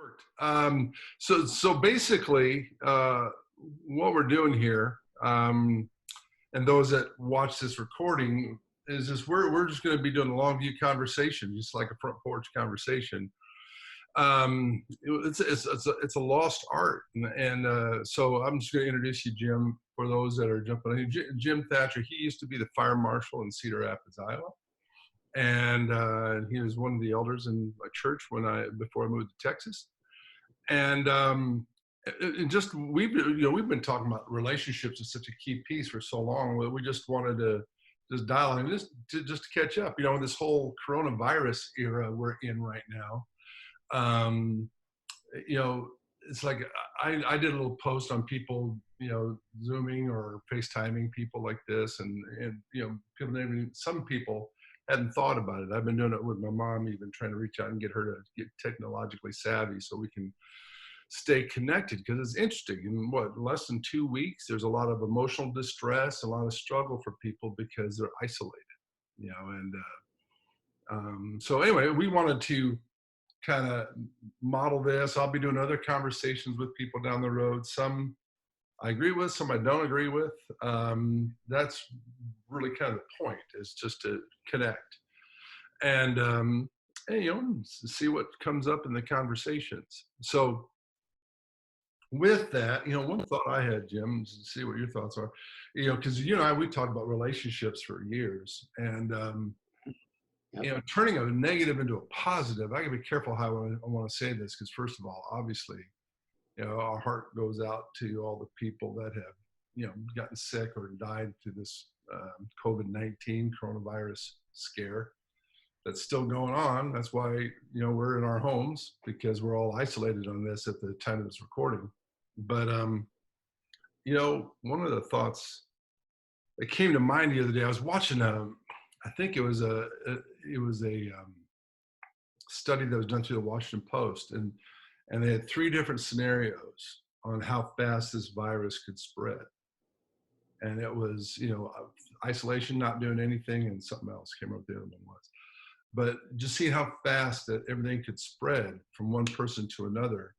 Worked. So basically, what we're doing here, and those that watch this recording, is just we're just going to be doing a long view conversation, just like a front porch conversation. It's a lost art, and so I'm just going to introduce you, Jim, for those that are jumping in. Jim Thatcher, he used to be the fire marshal in Cedar Rapids, Iowa, and he was one of the elders in my church before I moved to Texas. And just we've been talking about relationships as such a key piece for so long. We just wanted to just dialogue and just to catch up. This whole coronavirus era we're in right now. It's like I did a little post on people, Zooming or FaceTiming people like this, and some people hadn't thought about it. I've been doing it with my mom, even trying to reach out and get her to get technologically savvy so we can stay connected, because it's interesting. In less than 2 weeks, there's a lot of emotional distress, a lot of struggle for people because they're isolated, so anyway, we wanted to kind of model this. I'll be doing other conversations with people down the road. Some I agree with, some I don't agree with. That's really kind of the point, is just to connect and see what comes up in the conversations. So with that, one thought I had, Jim, to see what your thoughts are, because you and I, we talked about relationships for years, and turning a negative into a positive. I gotta be careful how I want to say this, because first of all, obviously, our heart goes out to all the people that have, gotten sick or died through this COVID-19 coronavirus scare that's still going on. That's why, we're in our homes, because we're all isolated on this at the time of this recording. But, one of the thoughts that came to mind the other day, I was watching, I think it was a study that was done through the Washington Post, and they had 3 different scenarios on how fast this virus could spread. And it was, isolation, not doing anything, and something else. Can't remember what the other one was. But just seeing how fast that everything could spread from one person to another,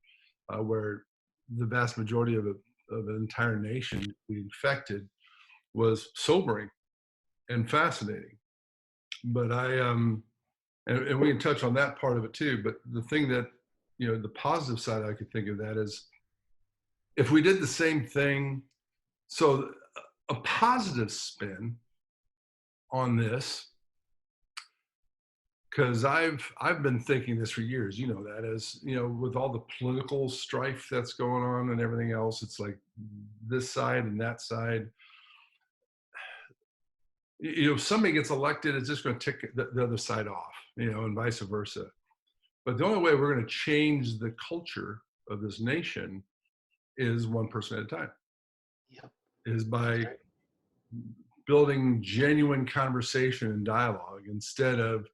where the vast majority of an entire nation be infected, was sobering and fascinating. But and we can touch on that part of it too. But the thing that, the positive side I could think of that is, if we did the same thing, so a positive spin on this, because I've been thinking this for years, that as, with all the political strife that's going on and everything else, it's like this side and that side. If somebody gets elected, it's just going to tick the other side off, and vice versa. But the only way we're going to change the culture of this nation is one person at a time. Yep. Is by building genuine conversation and dialogue instead of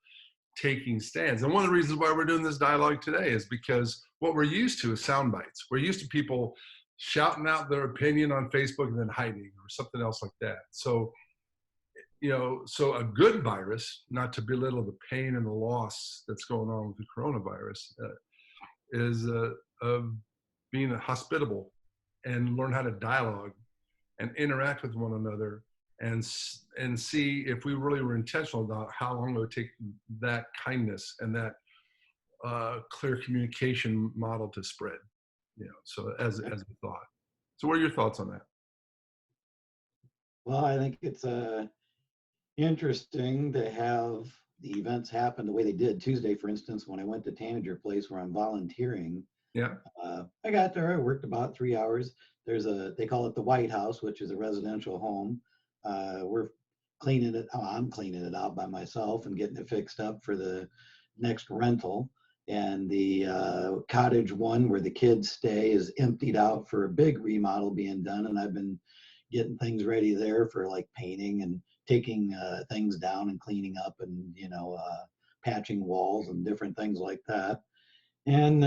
taking stands. And one of the reasons why we're doing this dialogue today is because what we're used to is sound bites. We're used to people shouting out their opinion on Facebook and then hiding, or something else like that. So, so a good virus, not to belittle the pain and the loss that's going on with the coronavirus, is of being hospitable and learn how to dialogue and interact with one another, and see if we really were intentional about how long it would take that kindness and that clear communication model to spread. So as a thought. So what are your thoughts on that? Well, I think it's interesting to have the events happen the way they did Tuesday, for instance. When I went to Tanager Place, where I'm volunteering, I got there, I worked about 3 hours. They call it the White House, which is a residential home. We're cleaning it. I'm cleaning it out by myself and getting it fixed up for the next rental. And the cottage one where the kids stay is emptied out for a big remodel being done. And I've been getting things ready there for like painting and taking things down and cleaning up and, patching walls and different things like that. And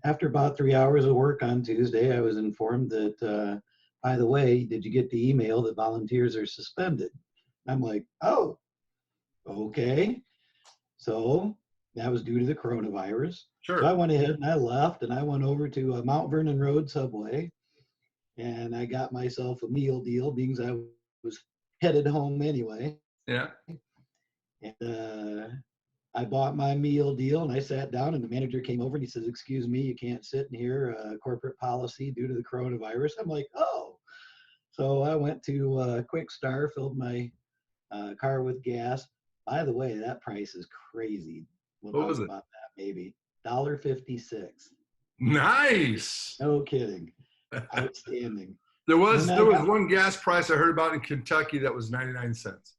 after about 3 hours of work on Tuesday, I was informed that, by the way, did you get the email that volunteers are suspended? I'm like, oh, okay. So That was due to the coronavirus. So I Sure. went ahead and I left and I went over to Mount Vernon Road Subway and I got myself a meal deal because I was headed home anyway. Yeah. And I bought my meal deal and I sat down and the manager came over and he says, "Excuse me, you can't sit in here, corporate policy due to the coronavirus." I'm like, "Oh." So I went to Quick Star, filled my car with gas. By the way, that price is crazy. We'll What talk was it? about that maybe. $1.56. Nice. No kidding. Outstanding. There And then was I there was got, one gas price I heard about in Kentucky that was 99 cents.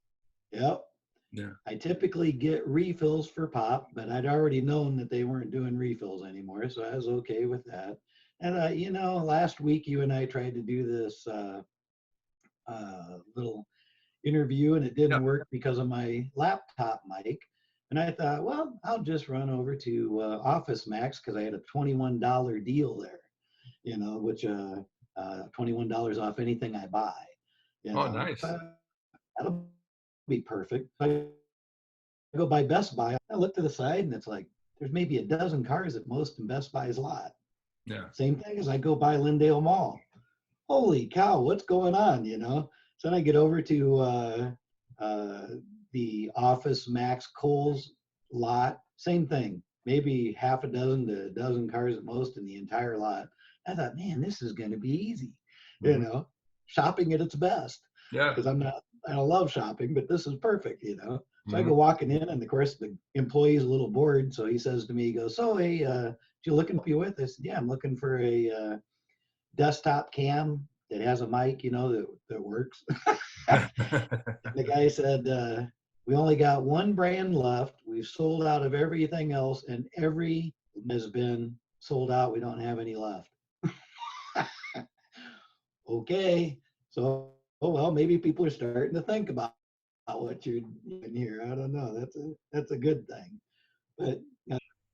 yep. Yeah. I typically get refills for pop, but I'd already known that they weren't doing refills anymore, so I was okay with that. And last week you and I tried to do this little interview, and it Yeah. didn't work because of my laptop mic. And I thought, well, I'll just run over to Office Max because I had a $21 deal there, which $21 off anything I buy. Oh, nice. That'll be perfect. I go by Best Buy. I look to the side and it's like there's maybe a dozen cars at most in Best Buy's lot. Yeah. Same thing as I go by Lindale Mall. Holy cow, what's going on? So then I get over to the Office Max Kohl's lot. Same thing. Maybe half a dozen to a dozen cars at most in the entire lot. I thought, man, this is going to be easy. Mhm. Shopping at its best. Yeah. Because I don't love shopping, but this is perfect. So I Mhm. go walking in, and of course the employee's a little bored. So he says to me, he goes, "So, hey, you looking to help you with this?" "Yeah, I'm looking for a desktop cam that has a mic, that works." The guy said, "We only got one brand left. We've sold out of everything else, and every has been sold out. We don't have any left." Okay, so oh well, maybe people are starting to think about what you're doing here. I don't know. That's a good thing, but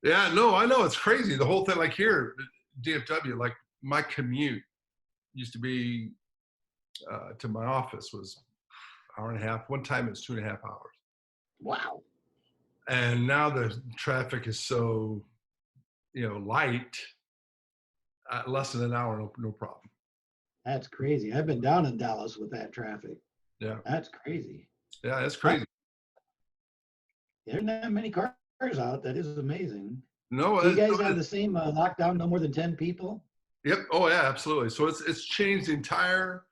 Yeah, no, I know it's crazy. The whole thing, like here, DFW, like my commute used to be to my office was hour and a half. One time it was 2.5 hours. wow, And now the traffic is so, light, less than an hour, no problem. that's crazy. I've been down in Dallas with that traffic. Yeah. That's crazy. Yeah, it's Huh, crazy. there's not many cars out. That is amazing. No, So you guys have the same lockdown, no more than 10 people? yep. Oh yeah, absolutely. So it's changed the entire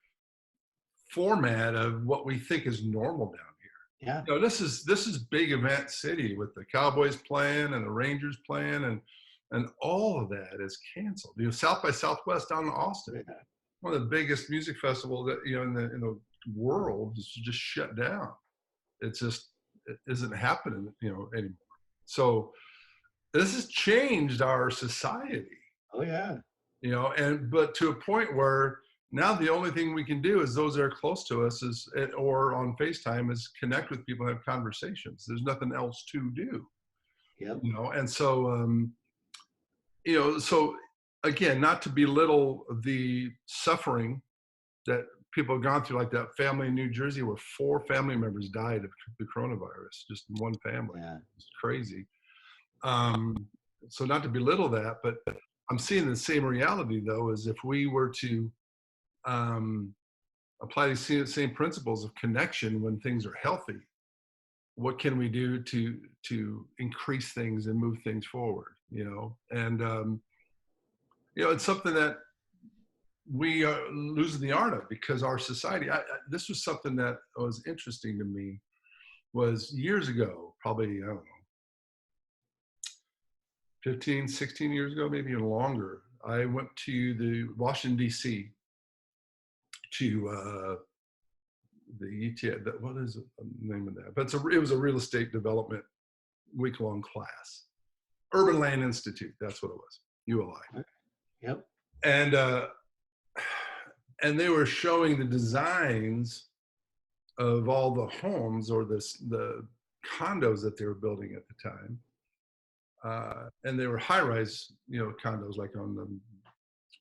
format of what we think is normal down here. Yeah. This is big event city with the Cowboys playing and the Rangers playing and all of that is canceled. South by Southwest down in Austin, Yeah. one of the biggest music festivals that in the world is just shut down. It isn't happening anymore. So this has changed our society. Oh, yeah. But to a point where now the only thing we can do is those that are close to us or on FaceTime is connect with people and have conversations. There's nothing else to do, Yep. and so again, not to belittle the suffering that people have gone through, like that family in New Jersey where 4 family members died of the coronavirus, just in one family. Yeah. It's crazy. Um, so not to belittle that, but I'm seeing the same reality though, as if we were to apply these same principles of connection when things are healthy. What can we do to increase things and move things forward? And it's something that we are losing the art of because our society. This was something that was interesting to me. Was years ago, probably I don't know, 15, 16 years ago, maybe even longer. I went to the Washington D.C. to the ETA. What is the name of that? But it was a real estate development week-long class. Urban Land Institute. That's what it was. ULI. Yep. And they were showing the designs of all the homes or the condos that they were building at the time. And they were high-rise, condos like on the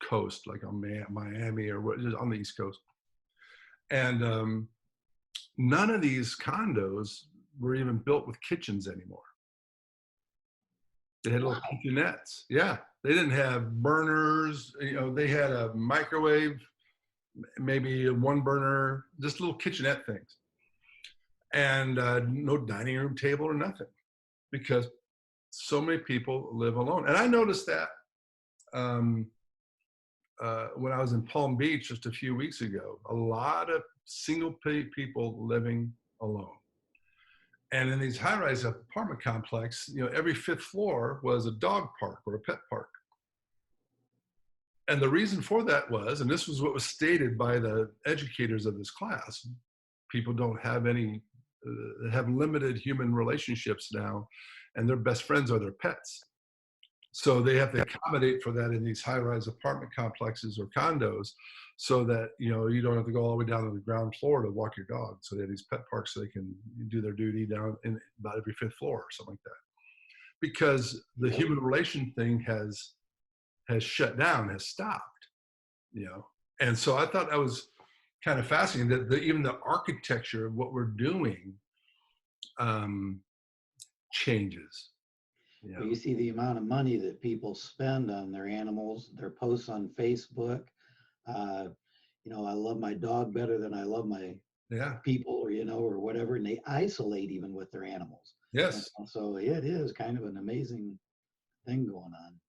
coast, like on Miami or on the East Coast. And none of these condos were even built with kitchens anymore. They had little Wow. kitchenettes. Yeah, they didn't have burners. They had a microwave, maybe a one burner, just little kitchenette things, and no dining room table or nothing, because so many people live alone. And I noticed that um, when I was in Palm Beach just a few weeks ago, a lot of single people living alone. And in these high-rise apartment complex, every fifth floor was a dog park or a pet park. And the reason for that was, and this was what was stated by the educators of this class, people don't have have limited human relationships now, and their best friends are their pets. So they have to accommodate for that in these high-rise apartment complexes or condos, so that you don't have to go all the way down to the ground floor to walk your dog. So they have these pet parks so they can do their duty down in about every fifth floor or something like that. Because the human relation thing has shut down, has stopped. And so I thought that was kind of fascinating that even the architecture of what we're doing changes. Well, you see the amount of money that people spend on their animals, their posts on Facebook. I love my dog better than I love my people, or whatever, and they isolate even with their animals. Yes. So it is kind of an amazing thing going on.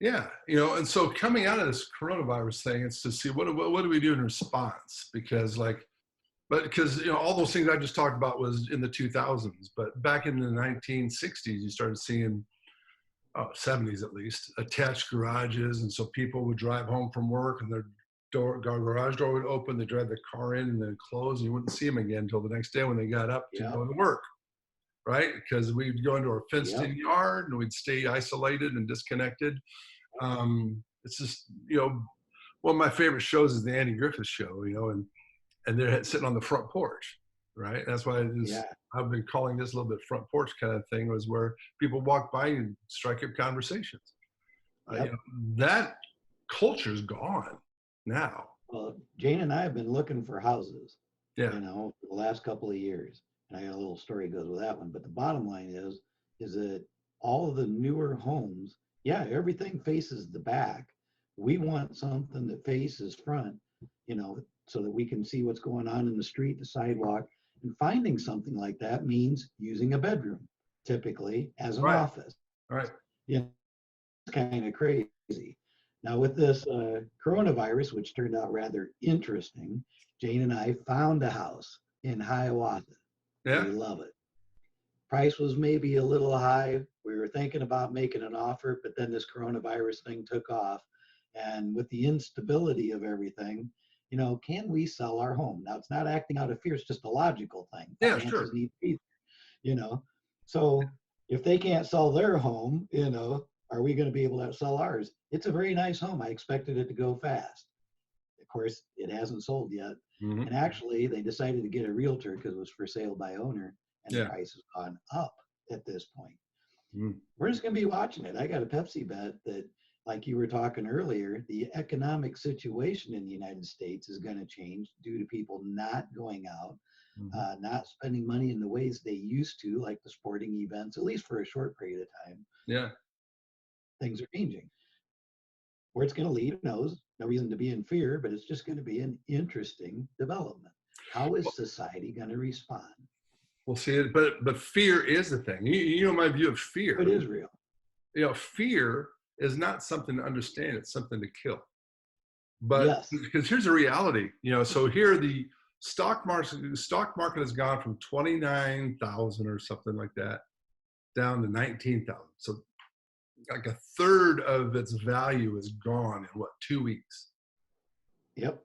Yeah, and so coming out of this coronavirus thing, it's to see what do we do in response, because all those things I just talked about was in the 2000s, but back in the 1960s, you started seeing 70s at least, attached garages. And so people would drive home from work and their garage door would open, they'd drive the car in and then close, and you wouldn't see them again until the next day when they got up to go to work, right? Because we'd go into our fenced-in yard and we'd stay isolated and disconnected. It's just, one of my favorite shows is the Andy Griffith Show, and they're sitting on the front porch, right? That's why I've been calling this a little bit front porch kind of thing, was where people walk by and strike up conversations. That culture's gone now. Well, Jane and I have been looking for houses, for the last couple of years. And I got a little story goes with that one. But the bottom line is that all of the newer homes, everything faces the back. We want something that faces front, so that we can see what's going on in the street, the sidewalk. And finding something like that means using a bedroom, typically, as an office. Right. It's kind of crazy. Now, with this coronavirus, which turned out rather interesting, Jane and I found a house in Hiawatha. Yeah. We love it. Price was maybe a little high. We were thinking about making an offer, but then this coronavirus thing took off. And with the instability of everything, can we sell our home? Now, it's not acting out of fear. It's just a logical thing. Finances need to be there, So if they can't sell their home, are we going to be able to sell ours? It's a very nice home. I expected it to go fast. Of course, it hasn't sold yet. Mm-hmm. And actually, they decided to get a realtor because it was for sale by owner, and the price has gone up at this point. Mm. We're just going to be watching it. I got a Pepsi bet that, like you were talking earlier, the economic situation in the United States is going to change due to people not going out, not spending money in the ways they used to, like the sporting events, at least for a short period of time. Yeah. Things are changing. Where it's going to lead, who knows? No reason to be in fear, but it's just going to be an interesting development. How is society going to respond? We'll see it, but fear is the thing. You know my view of fear. It is real. Fear is not something to understand; it's something to kill. But because here's the reality, so here the stock market has gone from 29,000 or something like that down to 19,000. So like a third of its value is gone in 2 weeks. Yep.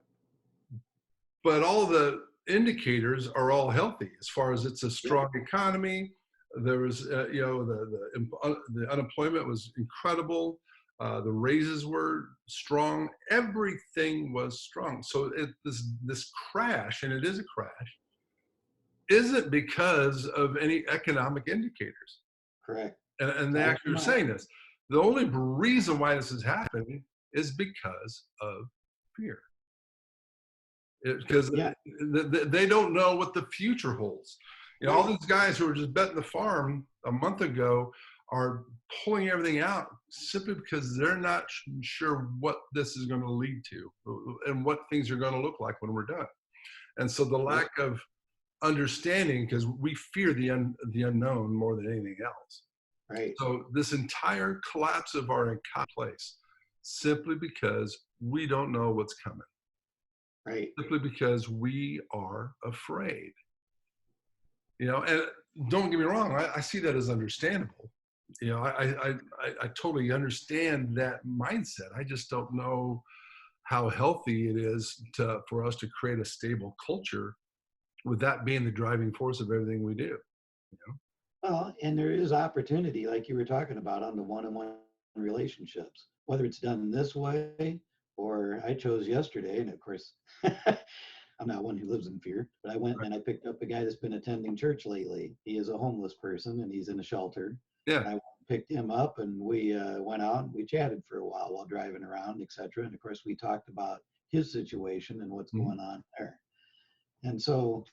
But all the indicators are all healthy as far as it's a strong economy. There was, the unemployment was incredible. The raises were strong. Everything was strong. So this crash, and it is a crash, isn't because of any economic indicators. Correct. And they actually are saying this. The only reason why this is happening is because of fear. Because they don't know what the future holds. All these guys who were just betting the farm a month ago are pulling everything out simply because they're not sure what this is going to lead to and what things are going to look like when we're done. And so the lack of understanding, because we fear the unknown more than anything else. Right. So this entire collapse of our entire place, simply because we don't know what's coming. Right. Simply because we are afraid. And don't get me wrong, I see that as understandable. I totally understand that mindset. I just don't know how healthy it is for us to create a stable culture with that being the driving force of everything we do. Well, and there is opportunity, like you were talking about, on the one-on-one relationships, whether it's done this way, or I chose yesterday, and of course, I'm not one who lives in fear, but I went and I picked up a guy that's been attending church lately. He is a homeless person and he's in a shelter. Yeah. And I picked him up and we went out and we chatted for a while driving around, etc. And of course, we talked about his situation and what's going on there. And so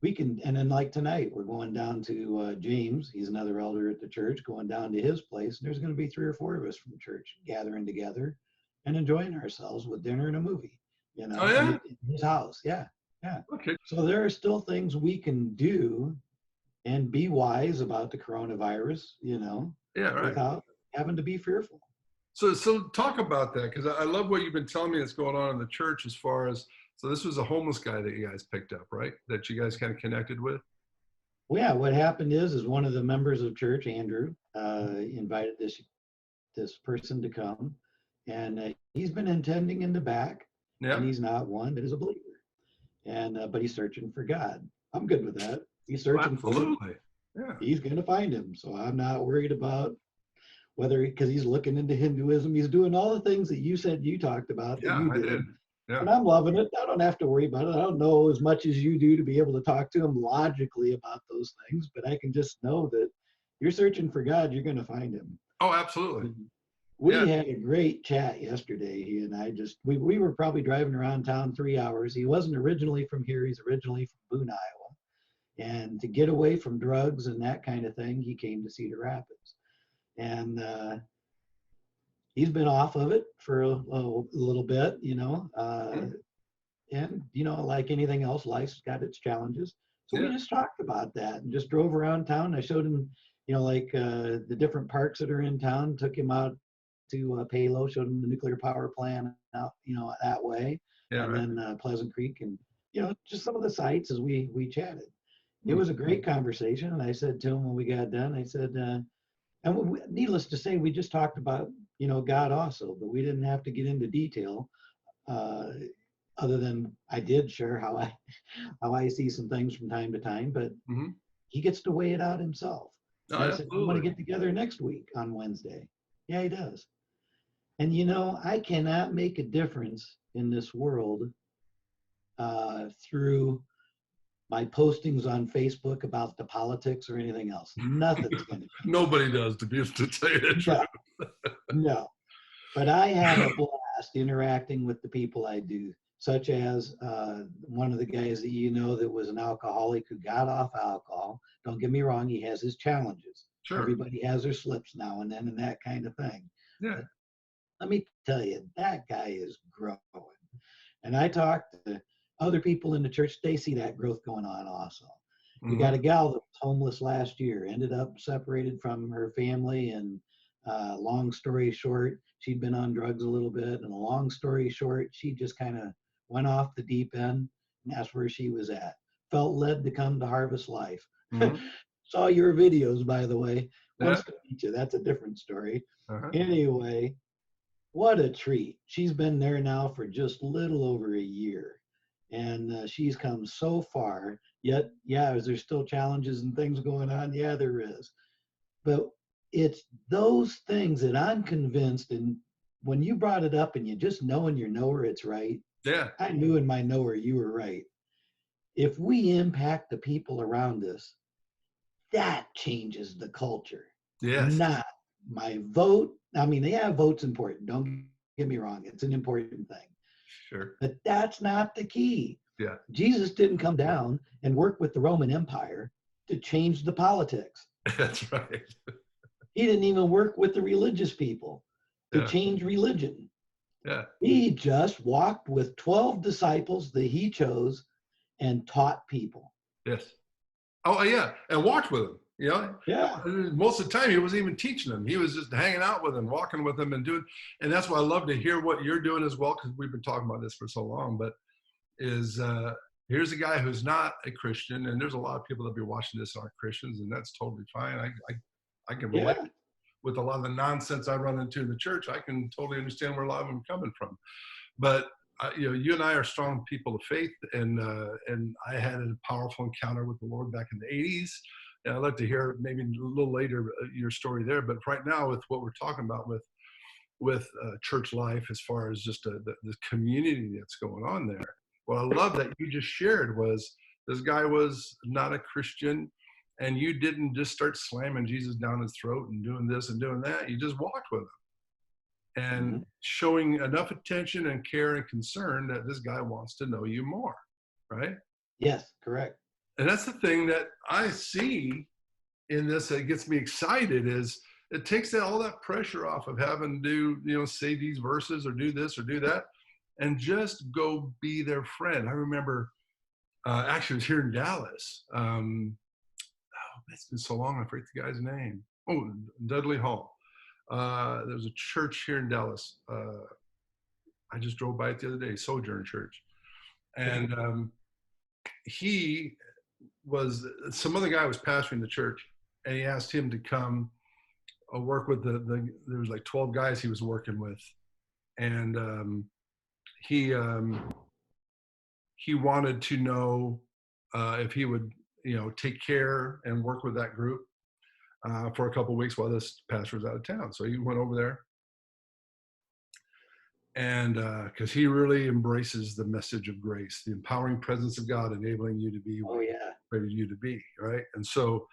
we can, and then like tonight, we're going down to James. He's another elder at the church, going down to his place. And there's going to be 3 or 4 of us from church gathering together and enjoying ourselves with dinner and a movie. Oh, yeah? In his house. Yeah. Okay. So there are still things we can do and be wise about the coronavirus, right. without having to be fearful. So talk about that, because I love what you've been telling me that's going on in the church as far as, so this was a homeless guy that you guys picked up, right? That you guys kind of connected with? Well, yeah, what happened is one of the members of church, Andrew, invited this person to come, and he's been attending in the back. Yeah. And he's not one that is a believer. And but he's searching for God. I'm good with that. He's searching for him. Yeah. He's going to find him. So I'm not worried about whether, because he's looking into Hinduism. He's doing all the things that you said you talked about. Yeah, I did. Yeah. And I'm loving it. I don't have to worry about it. I don't know as much as you do to be able to talk to him logically about those things, but I can just know that you're searching for God, you're going to find him. Oh, absolutely. We had a great chat yesterday. He and I we were probably driving around town 3 hours. He wasn't originally from here. He's originally from Boone, Iowa. And to get away from drugs and that kind of thing, he came to Cedar Rapids. And he's been off of it for a little bit, and, like anything else, life's got its challenges. So we just talked about that and just drove around town. I showed him, the different parks that are in town, took him out to Palo, showed him the nuclear power plant out, that way. Yeah, and then Pleasant Creek and, just some of the sites as we chatted. It was a great conversation. And I said to him when we got done, I said, and needless to say, we just talked about, God also, but we didn't have to get into detail other than I did share how I see some things from time to time, but he gets to weigh it out himself. Oh, I said, we want to get together next week on Wednesday. Yeah, he does. And, I cannot make a difference in this world through my postings on Facebook about the politics or anything else. Nothing's going to. Nobody does, to tell you the truth. No. But I have a blast interacting with the people I do, such as one of the guys that that was an alcoholic who got off alcohol. Don't get me wrong, he has his challenges. Sure. Everybody has their slips now and then and that kind of thing. Yeah. But let me tell you, that guy is growing. And I talked to other people in the church, they see that growth going on also. We got a gal that was homeless last year, ended up separated from her family, and long story short, she'd been on drugs a little bit, and a long story short, she just kind of went off the deep end, and that's where she was at. Felt led to come to Harvest Life. Saw your videos, by the way. Wants to meet you. That's a different story. Anyway, what a treat. She's been there now for just little over a year. And she's come so far. Yet, is there still challenges and things going on? Yeah, there is. But it's those things that I'm convinced, and when you brought it up and you just know in your knower it's right. Yeah. I knew in my knower you were right. If we impact the people around us, that changes the culture. Yes. Not my vote. I mean, vote's important. Don't get me wrong. It's an important thing. Sure. But that's not the key. Yeah. Jesus didn't come down and work with the Roman Empire to change the politics. That's right. He didn't even work with the religious people to change religion. Yeah. He just walked with 12 disciples that he chose and taught people. Yes. Oh, yeah. And walked with them. You know, yeah. Most of the time he wasn't even teaching them. He was just hanging out with them, walking with them and doing. And that's why I love to hear what you're doing as well, because we've been talking about this for so long. But here's a guy who's not a Christian. And there's a lot of people that be watching this aren't Christians, and that's totally fine. I can relate with a lot of the nonsense I run into in the church. I can totally understand where a lot of them are coming from. But you and I are strong people of faith, and I had a powerful encounter with the Lord back in the 80s. And I'd like to hear maybe a little later your story there. But right now, with what we're talking about with church life, as far as just the community that's going on there, what I love that you just shared was this guy was not a Christian, and you didn't just start slamming Jesus down his throat and doing this and doing that. You just walked with him. And showing enough attention and care and concern that this guy wants to know you more, right? Yes, correct. And that's the thing that I see in this that gets me excited, is it takes all that pressure off of having to say these verses or do this or do that, and just go be their friend. I remember actually it was here in Dallas. It's been so long, I forget the guy's name. Oh, Dudley Hall. There's a church here in Dallas. I just drove by it the other day, Sojourn Church. And some other guy was pastoring the church, and he asked him to come work with there was like 12 guys he was working with. And he wanted to know if he would, take care and work with that group for a couple of weeks while this pastor was out of town. So he went over there, and because he really embraces the message of grace, the empowering presence of God, enabling you to be what He created you to be, right? And so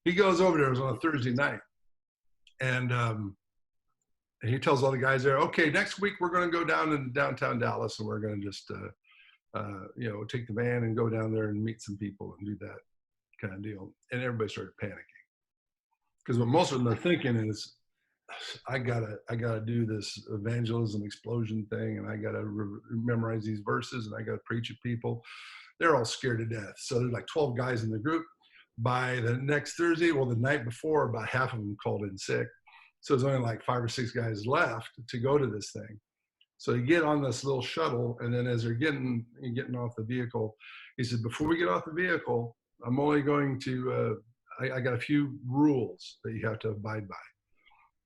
he goes over there. It was on a Thursday night, and he tells all the guys there, okay, next week we're going to go down in downtown Dallas, and we're going to just take the van and go down there and meet some people and do that kind of deal. And everybody started panicking. Because what most of them are thinking is, I gotta do this evangelism explosion thing, and I gotta memorize these verses, and I gotta preach at people. They're all scared to death. So there's like 12 guys in the group. By the next Thursday, well, the night before, about half of them called in sick. So there's only like 5 or 6 guys left to go to this thing. So you get on this little shuttle, and then as they're getting off the vehicle, he said, before we get off the vehicle, I'm only going to I got a few rules that you have to abide by.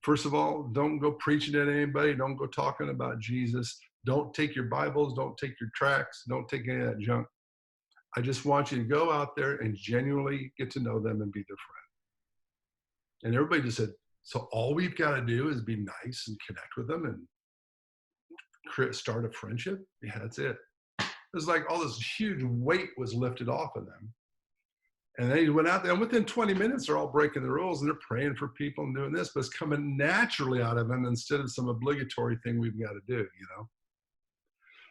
First of all, don't go preaching at anybody. Don't go talking about Jesus. Don't take your Bibles. Don't take your tracts. Don't take any of that junk. I just want you to go out there and genuinely get to know them and be their friend. And everybody just said, so all we've got to do is be nice and connect with them and start a friendship? Yeah, that's it. It was like all this huge weight was lifted off of them. And they went out there, and within 20 minutes, they're all breaking the rules, and they're praying for people and doing this, but it's coming naturally out of them instead of some obligatory thing we've got to do,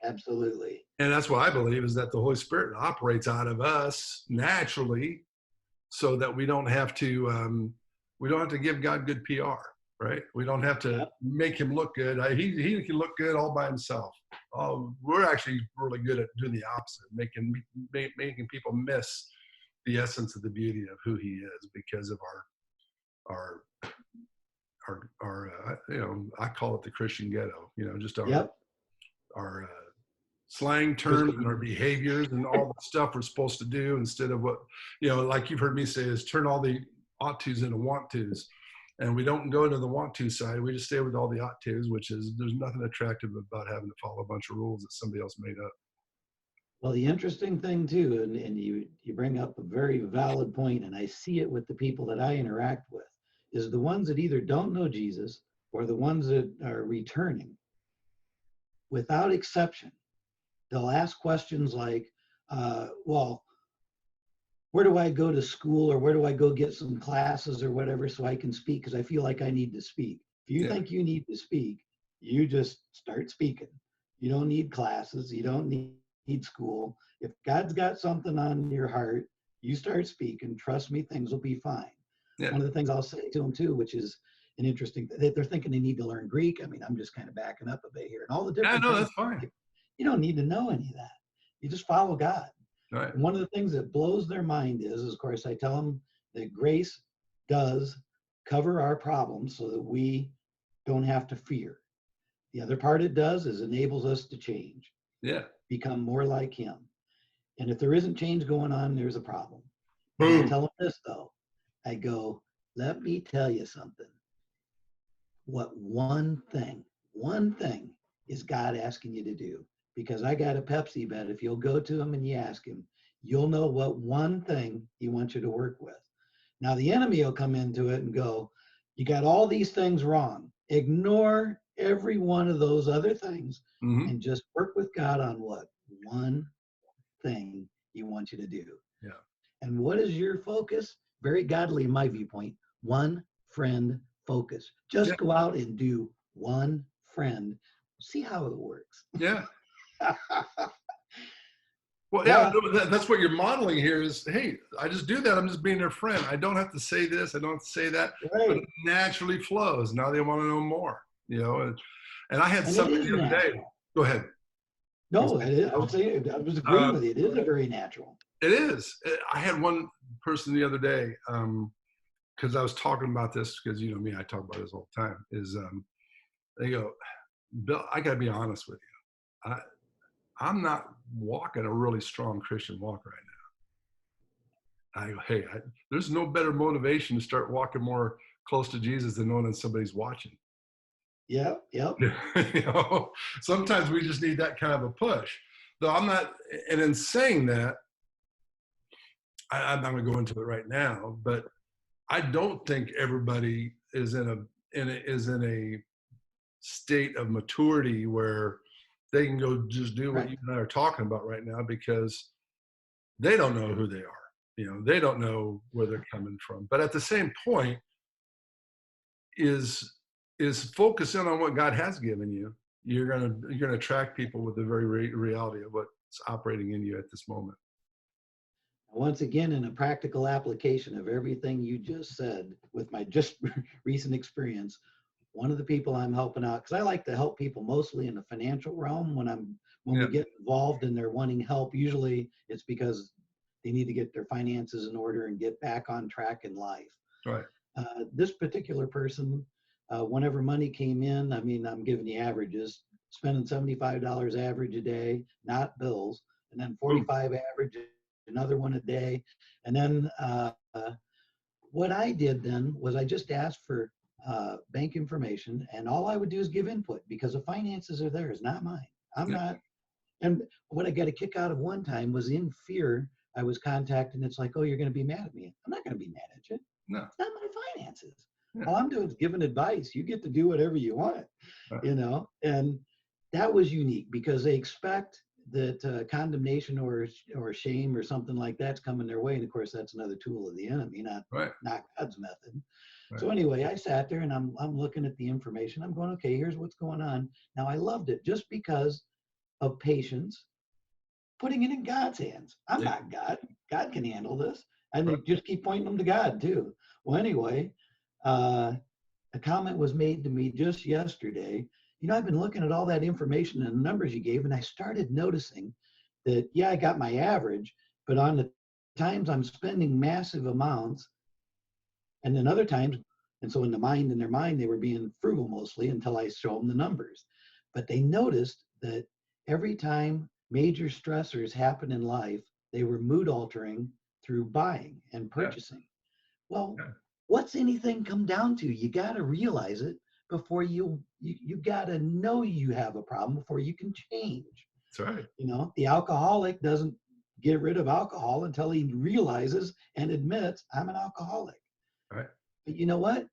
Absolutely. And that's what I believe, is that the Holy Spirit operates out of us naturally, so that we don't have to give God good PR, right? We don't have to make him look good. He can look good all by himself. We're actually really good at doing the opposite, making people miss the essence of the beauty of who he is because of our I call it the Christian ghetto, just our slang terms and our behaviors and all the stuff we're supposed to do instead of what, like you've heard me say, is turn all the ought tos into want tos. And we don't go to the want to side. We just stay with all the ought tos, which is, there's nothing attractive about having to follow a bunch of rules that somebody else made up. Well, the interesting thing too, and you bring up a very valid point, and I see it with the people that I interact with, is the ones that either don't know Jesus or the ones that are returning. Without exception, they'll ask questions like, well, where do I go to school, or where do I go get some classes or whatever so I can speak, because I feel like I need to speak. If you think you need to speak, you just start speaking. You don't need classes. You don't need school. If God's got something on your heart, you start speaking. Trust me, things will be fine. Yeah. One of the things I'll say to them too, which is an interesting, they're thinking they need to learn Greek. I mean, I'm just kind of backing up a bit here and all the Yeah, different no, things. that's fine. You don't need to know any of that. You just follow God. Right. And one of the things that blows their mind is, of course, I tell them that grace does cover our problems so that we don't have to fear. The other part it does is enables us to change, Yeah. become more like him. And if there isn't change going on, there's a problem. Boom. And I tell them this though, I go, let me tell you something. What one thing is God asking you to do? Because I got a Pepsi bet. If you'll go to him and you ask him, you'll know what one thing he wants you to work with. Now the enemy will come into it and go, you got all these things wrong. Ignore every one of those other things and just work with God on what one thing he wants you to do. Yeah. And what is your focus? Very godly in my viewpoint. One friend focus. Just go out and do one friend. See how it works. Yeah. Well, yeah, that's what you're modeling here is, hey, I just do that. I'm just being their friend. I don't have to say this. I don't have to say that. Right. But it naturally flows. Now they want to know more, you know. And I had something the other day. Go ahead. No, it is. I would say, I was agreeing with you. It is a very natural. It is. I had one person the other day, because I was talking about this, because you know me, I talk about this all the time, is they go, Bill, I got to be honest with you. I'm not walking a really strong Christian walk right now. I go, hey, there's no better motivation to start walking more close to Jesus than knowing that somebody's watching. Yep. You know, sometimes we just need that kind of a push. Though I'm not, and in saying that, I'm not going to go into it right now, but I don't think everybody is in a state of maturity where they can go just do what you and I are talking about right now, because they don't know who they are. You know, they don't know where they're coming from. But at the same point, is focus in on what God has given you. You're gonna attract people with the very reality of what's operating in you at this moment. Once again, in a practical application of everything you just said, with my just recent experience, one of the people I'm helping out, because I like to help people mostly in the financial realm when we get involved and they're wanting help. Usually it's because they need to get their finances in order and get back on track in life. Right. This particular person, whenever money came in, I mean, I'm giving you averages, spending $75 average a day, not bills, and then 45 average, another one a day. And then what I did then was I just asked for bank information, and all I would do is give input, because the finances are theirs, not mine. I'm not. And what I got a kick out of one time was, in fear, I was contacting. It's like, oh, you're going to be mad at me. I'm not going to be mad at you. No. It's not my finances. All I'm doing is giving advice. You get to do whatever you want, you know. And that was unique, because they expect that condemnation or shame or something like that's coming their way. And of course, that's another tool of the enemy, not God's method. So anyway, I sat there and I'm looking at the information. I'm going, okay, here's what's going on. Now, I loved it just because of patience, putting it in God's hands. I'm not God. God can handle this. And they just keep pointing them to God too. Well, anyway, a comment was made to me just yesterday. You know, I've been looking at all that information and the numbers you gave, and I started noticing that, I got my average, but on the times I'm spending massive amounts, and then other times, and so in their mind, they were being frugal mostly until I show them the numbers. But they noticed that every time major stressors happen in life, they were mood altering through buying and purchasing. Well, what's anything come down to? You got to realize it before you got to know you have a problem before you can change. That's right. You know, the alcoholic doesn't get rid of alcohol until he realizes and admits, I'm an alcoholic. Right. But you know what?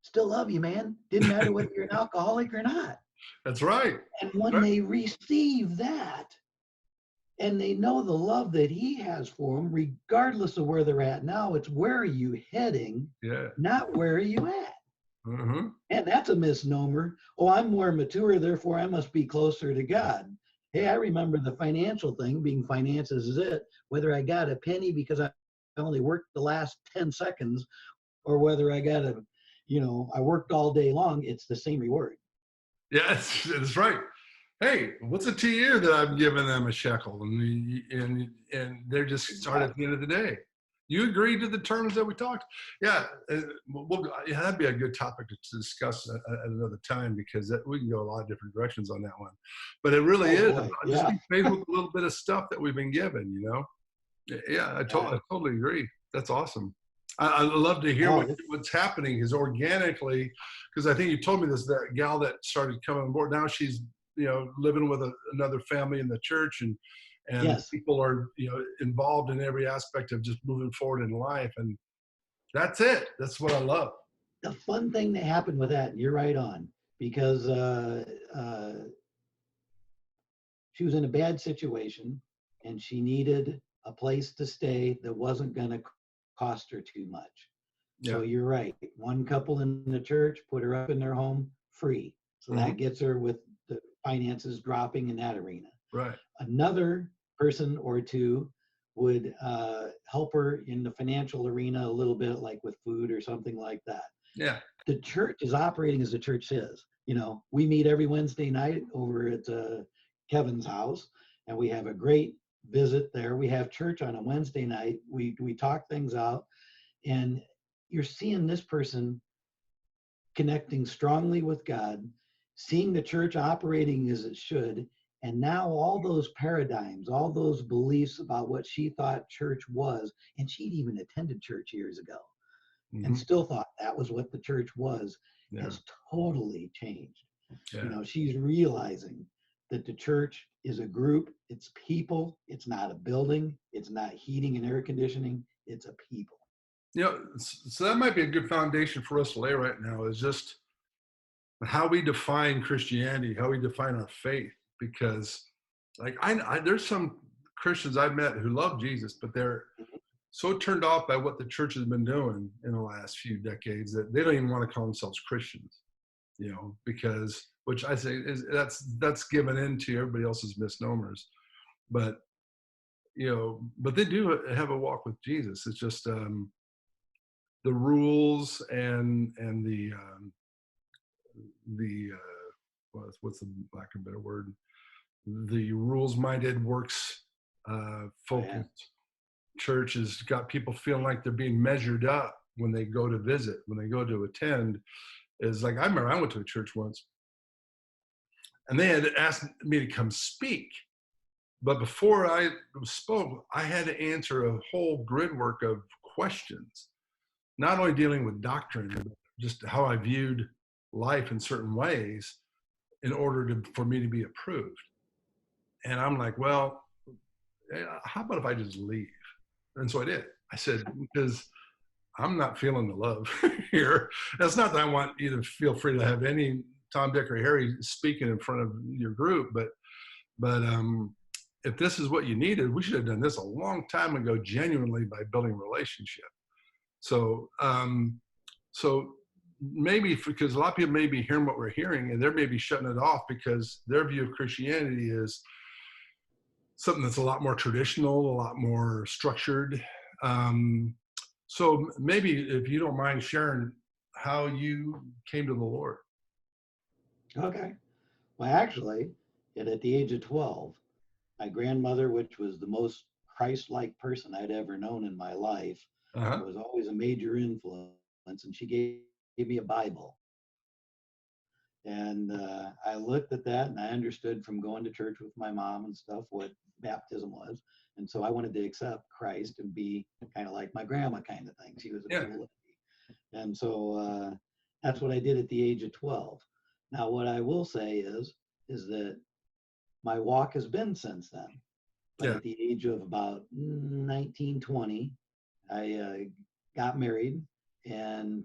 Still love you, man. Didn't matter whether you're an alcoholic or not. That's right. And when they receive that, and they know the love that he has for them, regardless of where they're at now, it's where are you heading, not where are you at. And that's a misnomer. Oh, I'm more mature, therefore I must be closer to God. Hey, I remember the financial thing, being finances is it, whether I got a penny because I only worked the last 10 seconds, or whether I got to, I worked all day long, it's the same reward. Yeah, that's right. Hey, what's it to you that I'm giving them a shekel? And they're just start at the end of the day. You agreed to the terms that we talked. Yeah, that'd be a good topic to discuss at another time, because we can go a lot of different directions on that one. But it really is about just being faithful with a little bit of stuff that we've been given, Yeah, I totally agree. That's awesome. I love to hear what's happening is organically, because I think you told me this, that gal that started coming on board, now she's, living with another family in the church, and people are, involved in every aspect of just moving forward in life. And that's it. That's what I love. The fun thing that happened with that, you're right on, because she was in a bad situation and she needed a place to stay that wasn't going to cost her too much. Yeah. So you're right. One couple in the church put her up in their home free. So that gets her with the finances dropping in that arena. Right. Another person or two would help her in the financial arena a little bit, like with food or something like that. Yeah. The church is operating as the church says. We meet every Wednesday night over at Kevin's house, and we have a great visit there. We have church on a Wednesday night. We talk things out, and you're seeing this person connecting strongly with God, seeing the church operating as it should, and now all those paradigms, all those beliefs about what she thought church was, and she'd even attended church years ago and still thought that was what the church was, has totally changed. Yeah. She's realizing that the church is a group, it's people, it's not a building, it's not heating and air conditioning, it's a people. So that might be a good foundation for us to lay right now, is just how we define Christianity, how we define our faith. Because there's some Christians I've met who love Jesus, but they're so turned off by what the church has been doing in the last few decades that they don't even want to call themselves Christians, because, which I say is that's given into everybody else's misnomers. But, but they do have a walk with Jesus. It's just the rules and the what's the lack of a better word? The rules-minded, works focused church has got people feeling like they're being measured up when they go to visit, when they go to attend. Is like, I remember I went to a church once, and they had asked me to come speak. But before I spoke, I had to answer a whole grid work of questions, not only dealing with doctrine, but just how I viewed life in certain ways in order for me to be approved. And I'm like, well, how about if I just leave? And so I did. I said, because I'm not feeling the love here. That's not that I want you to feel free to have any Tom, Dick, or Harry speaking in front of your group, but if this is what you needed, we should have done this a long time ago, genuinely, by building a relationship. So, so maybe, because a lot of people may be hearing what we're hearing, and they're maybe shutting it off because their view of Christianity is something that's a lot more traditional, a lot more structured. So maybe if you don't mind sharing how you came to the Lord. Okay. Well, actually, at the age of 12, my grandmother, which was the most Christ-like person I'd ever known in my life, was always a major influence, and she gave me a Bible. And I looked at that, and I understood from going to church with my mom and stuff what baptism was. And so I wanted to accept Christ and be kind of like my grandma kind of thing. She was a cool lady. And so that's what I did at the age of 12. Now, what I will say is that my walk has been since then. But at the age of about 19, 20, I got married and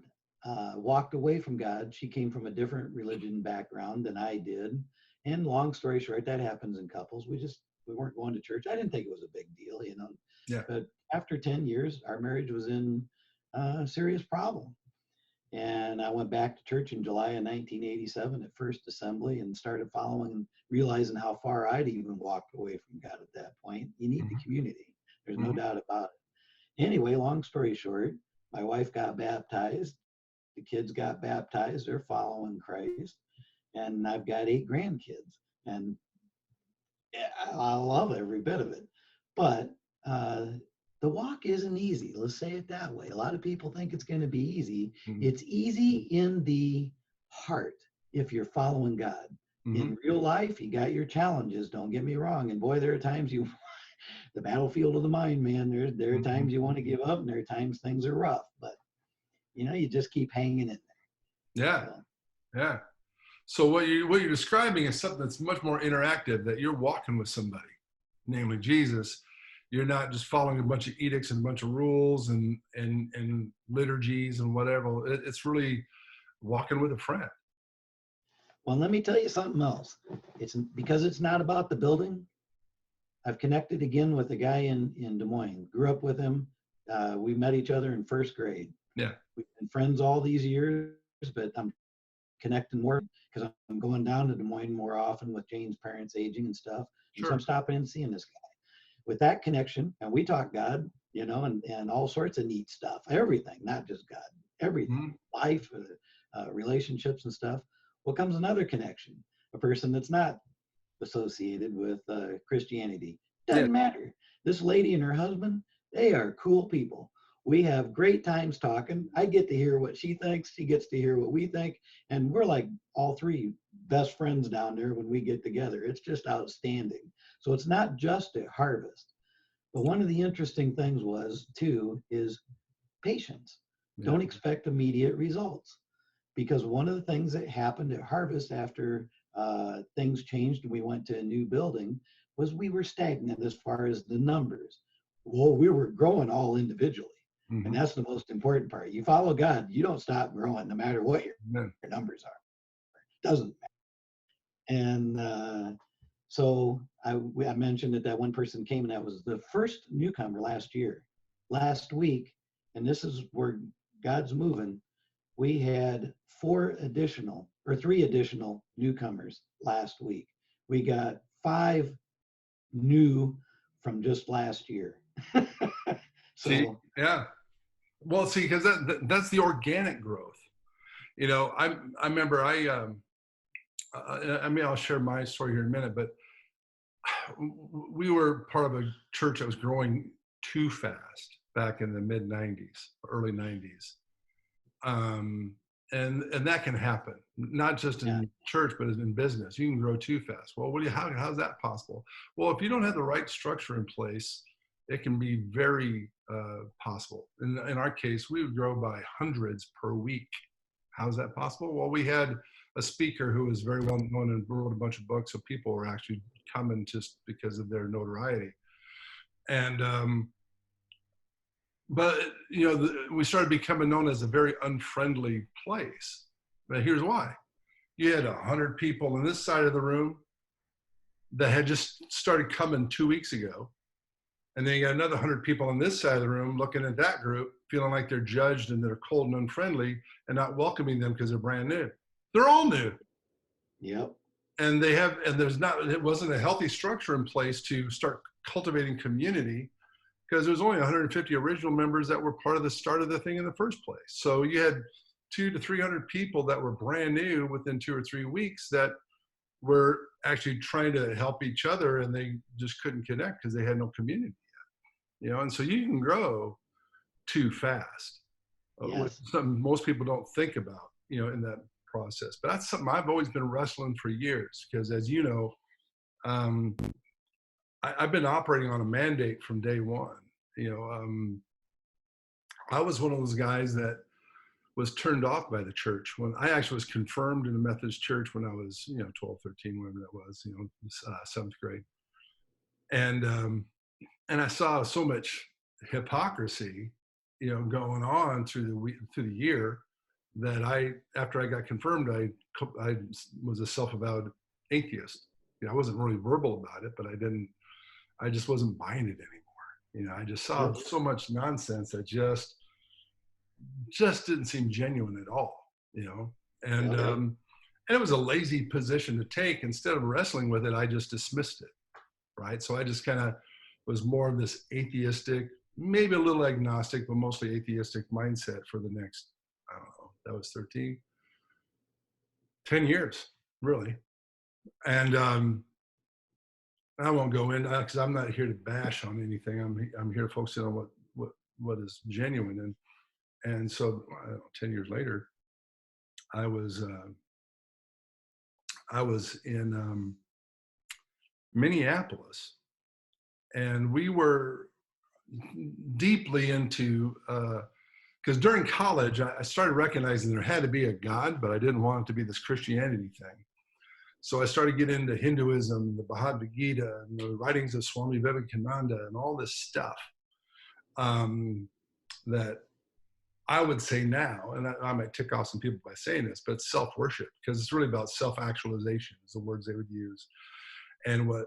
walked away from God. She came from a different religion background than I did. And long story short, that happens in couples. We weren't going to church. I didn't think it was a big deal, Yeah. But after 10 years, our marriage was in a serious problem. And I went back to church in July of 1987 at First Assembly and started following, realizing how far I'd even walked away from God at that point. You need the community. There's no doubt about it. Anyway, long story short, My wife got baptized. The kids got baptized. They're following Christ. And I've got 8 grandkids. And I love every bit of it. But the walk isn't easy. Let's say it that way. A lot of people think it's going to be easy. Mm-hmm. It's easy in the heart if you're following God. Mm-hmm. In real life, you got your challenges. Don't get me wrong. And boy, there are times the battlefield of the mind, man. There are times you want to give up, and there are times things are rough. But you just keep hanging in there. Yeah, yeah. So what you're describing is something that's much more interactive. That you're walking with somebody, namely Jesus. You're not just following a bunch of edicts and a bunch of rules and liturgies and whatever. It's really walking with a friend. Well, let me tell you something else. It's because it's not about the building. I've connected again with a guy in Des Moines. Grew up with him. We met each other in first grade. Yeah. We've been friends all these years, but I'm connecting more because I'm going down to Des Moines more often with Jane's parents aging and stuff. Sure. So I'm stopping in and seeing this guy. With that connection, and we talk God, and all sorts of neat stuff, everything, not just God, everything, life, relationships and stuff. Well, comes another connection, a person that's not associated with Christianity. Doesn't matter. This lady and her husband, they are cool people. We have great times talking. I get to hear what she thinks. She gets to hear what we think. And we're like all 3 best friends down there when we get together. It's just outstanding. So it's not just a harvest. But one of the interesting things is patience. Yeah. Don't expect immediate results. Because one of the things that happened at Harvest after things changed and we went to a new building was we were stagnant as far as the numbers. Well, we were growing all individually. Mm-hmm. And that's the most important part. You follow God, you don't stop growing no matter what your numbers are. It doesn't matter. And so I mentioned that one person came, and that was the first newcomer last week. And this is where God's moving. We had 3 additional newcomers last week. We got 5 new from just last year. So yeah. Well, because that's the organic growth. I remember I'll share my story here in a minute, but we were part of a church that was growing too fast back in the mid 90s, early 90s. And that can happen, not just in church, but in business. You can grow too fast. Well, how's that possible? Well, if you don't have the right structure in place, it can be very possible. In our case, we would grow by hundreds per week. How's that possible? Well, we had a speaker who was very well known and wrote a bunch of books, so people were actually coming just because of their notoriety. And but we started becoming known as a very unfriendly place. But here's why: you had 100 people on this side of the room that had just started coming 2 weeks ago, and then you got another 100 people on this side of the room looking at that group, feeling like they're judged and they're cold and unfriendly, and not welcoming them because they're brand new. They're all new. Yep. And it wasn't a healthy structure in place to start cultivating community, because there's only 150 original members that were part of the start of the thing in the first place. So you had 200 to 300 people that were brand new within 2 or 3 weeks that were actually trying to help each other, and they just couldn't connect because they had no community yet. And so you can grow too fast. Yes. Something most people don't think about, in that process. But that's something I've always been wrestling for years, because as you know, I've been operating on a mandate from day one. I was one of those guys that was turned off by the church when I actually was confirmed in the Methodist church when I was, 12, 13, whatever that was, 7th grade. And I saw so much hypocrisy, going on through the year, that after I got confirmed, I was a self-avowed atheist. I wasn't really verbal about it, but I just wasn't buying it anymore. I just saw so much nonsense that just didn't seem genuine at all, and it was a lazy position to take. Instead of wrestling with it, I just dismissed it. Right. So I just kind of was more of this atheistic, maybe a little agnostic, but mostly atheistic mindset for the next, I don't know, that was 10 years, really. And I won't go in because I'm not here to bash on anything. I'm here to focus on what is genuine. And so 10 years later, I was in Minneapolis, and we were deeply into because during college I started recognizing there had to be a God, but I didn't want it to be this Christianity thing. So I started getting into Hinduism, the Bhagavad Gita, and the writings of Swami Vivekananda, and all this stuff that I would say now, and I might tick off some people by saying this, but it's self-worship, because it's really about self-actualization is the words they would use. And what,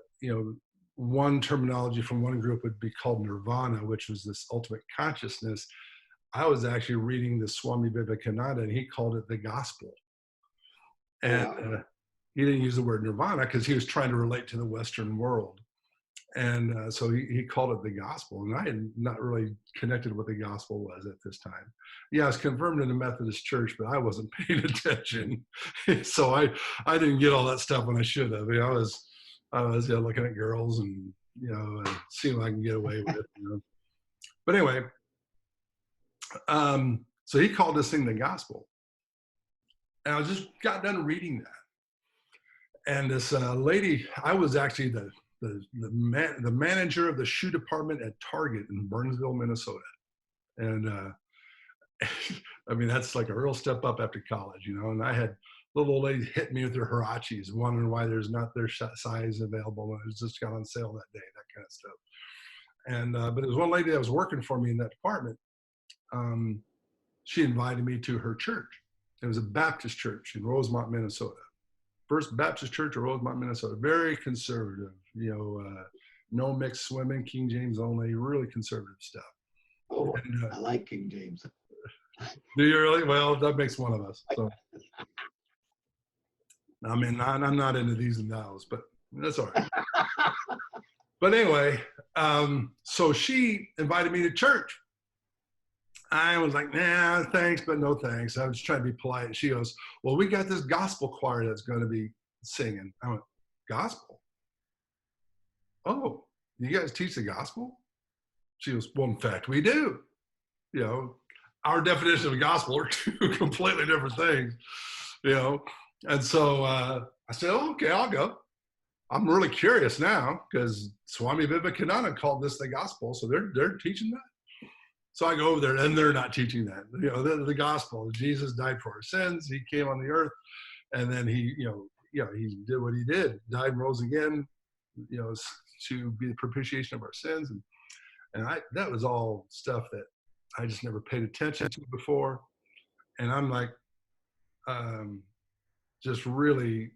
one terminology from one group would be called nirvana, which was this ultimate consciousness. I was actually reading the Swami Vivekananda, and he called it the gospel. And he didn't use the word nirvana because he was trying to relate to the Western world. And so he called it the gospel. And I had not really connected what the gospel was at this time. Yeah, I was confirmed in the Methodist church, but I wasn't paying attention. So I didn't get all that stuff when I should have. I was looking at girls and, seeing what I can get away with. But anyway, so he called this thing the gospel. And I just got done reading that. And this lady, I was actually the manager of the shoe department at Target in Burnsville, Minnesota. And I mean, that's like a real step up after college, and I had little old ladies hit me with their Huaraches, wondering why there's not their size available when it was just got on sale that day, that kind of stuff. And but it was one lady that was working for me in that department. She invited me to her church. It was a Baptist church in Rosemont, Minnesota. First Baptist church of Rosemont, Minnesota. Very conservative, no mixed swimming, King James only, really conservative stuff. Oh, and, I like King James. Do you really? Well, that makes one of us. So. I mean, I'm not into these and thous, but that's all right. But anyway, so she invited me to church. I was like, nah, thanks, but no thanks. I was trying to be polite. She goes, well, we got this gospel choir that's going to be singing. I went, gospel? Oh, you guys teach the gospel? She goes, well, in fact, we do. Our definition of gospel are two completely different things, And so I said, oh, okay, I'll go. I'm really curious now because Swami Vivekananda called this the gospel. So they're teaching that. So I go over there, and they're not teaching that. The gospel. Jesus died for our sins. He came on the earth, and then he did what he did, died and rose again, to be the propitiation of our sins. And that was all stuff that I just never paid attention to before. And I'm like, just really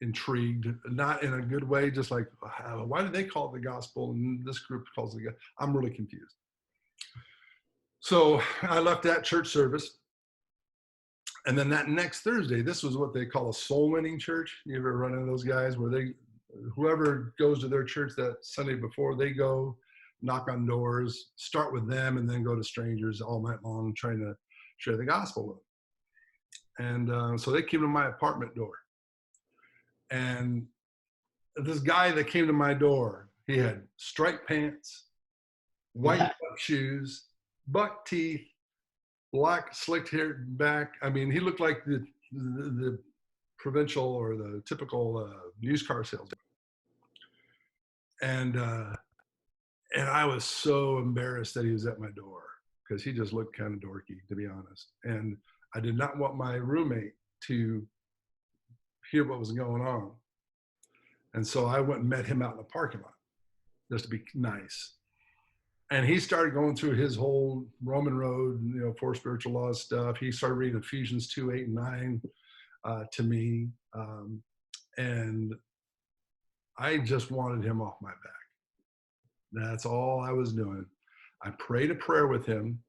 intrigued, not in a good way, just like, why do they call it the gospel and this group calls it the gospel? I'm really confused. So I left that church service, and then that next Thursday, this was what they call a soul winning church. You ever run into those guys where whoever goes to their church that Sunday before, they go knock on doors, start with them, and then go to strangers all night long trying to share the gospel with them. And so they came to my apartment door. And this guy that came to my door, he had striped pants, white buck shoes, buck teeth, black slicked hair back. I mean, he looked like the provincial or the typical used car salesman. And I was so embarrassed that he was at my door because he just looked kind of dorky, to be honest. And I did not want my roommate to hear what was going on. And so I went and met him out in the parking lot just to be nice. And he started going through his whole Roman road, 4 spiritual laws stuff. He started reading Ephesians 2, 8, and 9 to me. And I just wanted him off my back. That's all I was doing. I prayed a prayer with him,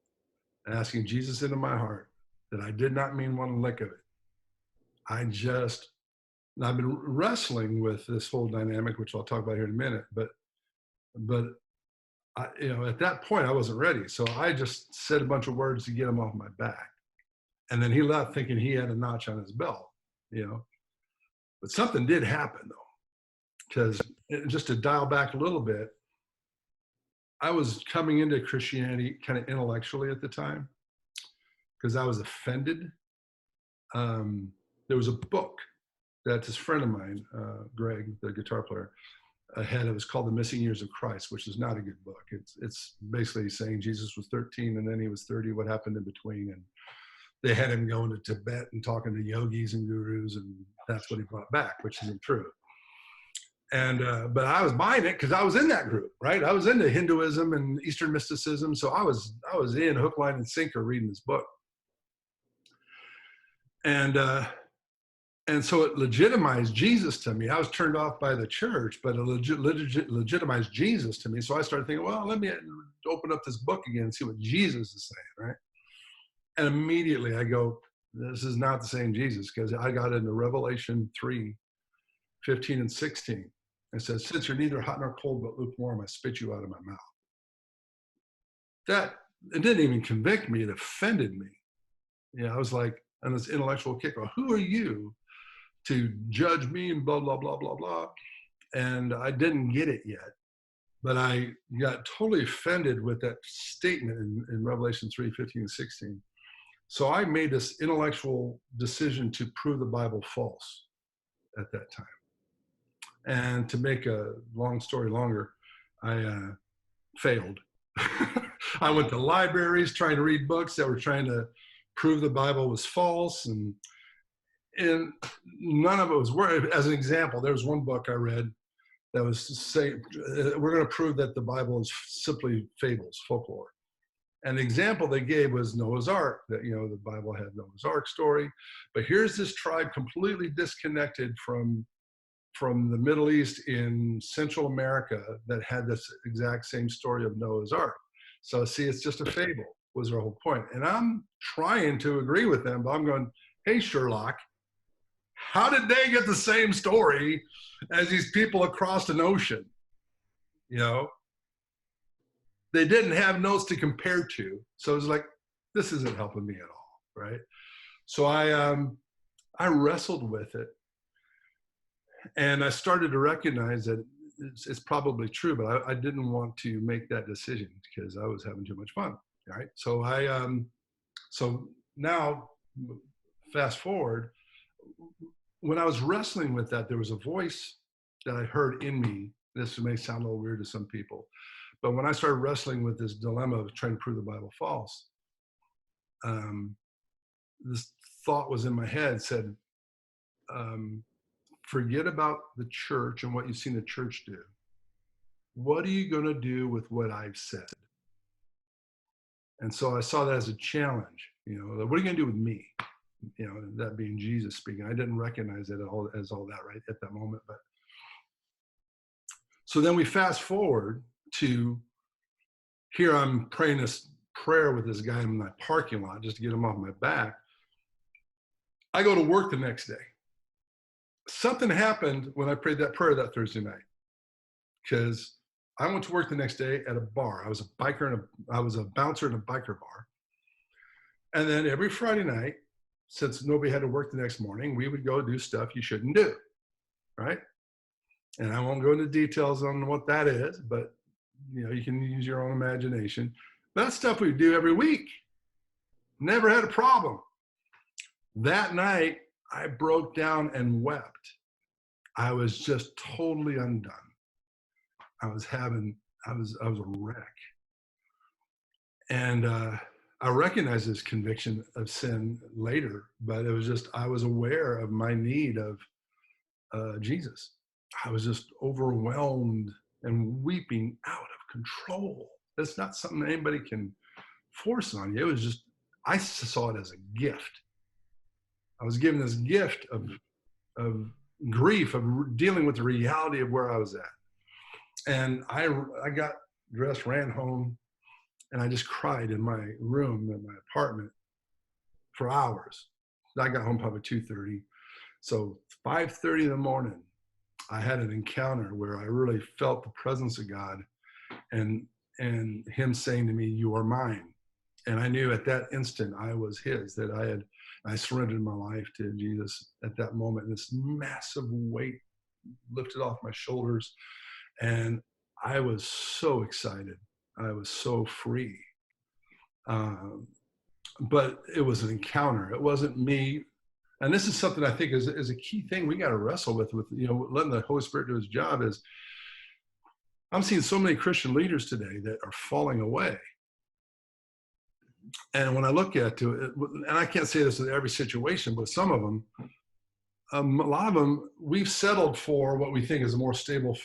asking Jesus into my heart that I did not mean one lick of it. I've been wrestling with this whole dynamic, which I'll talk about here in a minute, but at that point I wasn't ready. So I just said a bunch of words to get him off my back. And then he left thinking he had a notch on his belt, But something did happen though, because just to dial back a little bit, I was coming into Christianity kind of intellectually at the time because I was offended. There was a book that this friend of mine, Greg, the guitar player, had. It was called The Missing Years of Christ, which is not a good book. It's basically saying Jesus was 13 and then he was 30, what happened in between. And they had him going to Tibet and talking to yogis and gurus, and that's what he brought back, which isn't true. And but I was buying it because I was in that group, right? I was into Hinduism and Eastern mysticism, so I was in hook, line, and sinker reading this book. And so it legitimized Jesus to me. I was turned off by the church, but it legitimized Jesus to me. So I started thinking, well, let me open up this book again and see what Jesus is saying, right? And immediately I go, this is not the same Jesus, because I got into Revelation 3:15 and 16. It says, since you're neither hot nor cold, but lukewarm, I spit you out of my mouth. That, it didn't even convict me. It offended me. I was like on this intellectual kick. Well, who are you to judge me and blah, blah, blah, blah, blah. And I didn't get it yet. But I got totally offended with that statement in Revelation 3:15 and 16. So I made this intellectual decision to prove the Bible false at that time. And to make a long story longer, I failed. I went to libraries trying to read books that were trying to prove the Bible was false, and none of it was worth. As an example, there was one book I read that was saying, we're going to prove that the Bible is simply fables, folklore. And the example they gave was Noah's Ark, that, the Bible had Noah's Ark story. But here's this tribe completely disconnected from the Middle East in Central America that had this exact same story of Noah's Ark. So see, it's just a fable, was their whole point. And I'm trying to agree with them, but I'm going, hey, Sherlock, how did they get the same story as these people across an ocean? They didn't have notes to compare to. So it was like, this isn't helping me at all, right? So I wrestled with it. And I started to recognize that it's probably true, but I didn't want to make that decision because I was having too much fun, right? So so now, fast forward, when I was wrestling with that, there was a voice that I heard in me. This may sound a little weird to some people, but when I started wrestling with this dilemma of trying to prove the Bible false, this thought was in my head, said, forget about the church and what you've seen the church do. What are you going to do with what I've said? And so I saw that as a challenge. What are you going to do with me? That being Jesus speaking. I didn't recognize it as all that right at that moment. But so then we fast forward to here. I'm praying this prayer with this guy in my parking lot just to get him off my back. I go to work the next day. Something happened when I prayed that prayer that Thursday night, because I went to work the next day at a bar. I was a bouncer in a biker bar. And then every Friday night, since nobody had to work the next morning, we would go do stuff you shouldn't do, right? And I won't go into details on what that is, but you can use your own imagination. That's stuff we do every week. Never had a problem. That night, I broke down and wept. I was just totally undone. I was a wreck. And I recognized this conviction of sin later, but it was just, I was aware of my need of Jesus. I was just overwhelmed and weeping out of control. That's not something anybody can force on you. It was just, I saw it as a gift. I was given this gift of grief, of dealing with the reality of where I was at. And I got dressed, ran home, and I just cried in my room in my apartment for hours. I got home probably 2:30. So 5:30 in the morning, I had an encounter where I really felt the presence of God. And and him saying to me, "You are mine." And I knew at that instant I was his, that I surrendered my life to Jesus at that moment. And this massive weight lifted off my shoulders. And I was so excited. I was so free. But it was an encounter. It wasn't me. And this is something I think is a key thing we got to wrestle with, letting the Holy Spirit do his job. Is I'm seeing so many Christian leaders today that are falling away. And when I look at it, and I can't say this in every situation, but some of them, a lot of them, we've settled for what we think is a more stable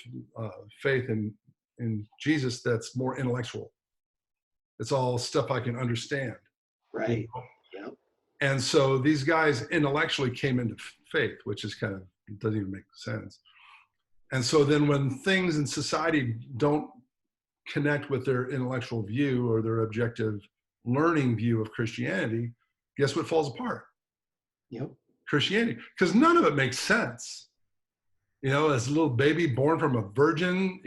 faith in Jesus that's more intellectual. It's all stuff I can understand. Right. Yep. And so these guys intellectually came into faith, which is kind of, it doesn't even make sense. And so then when things in society don't connect with their intellectual view or their objective learning view of Christianity, guess what falls apart? Yep. Christianity. Because none of it makes sense. As a little baby born from a virgin,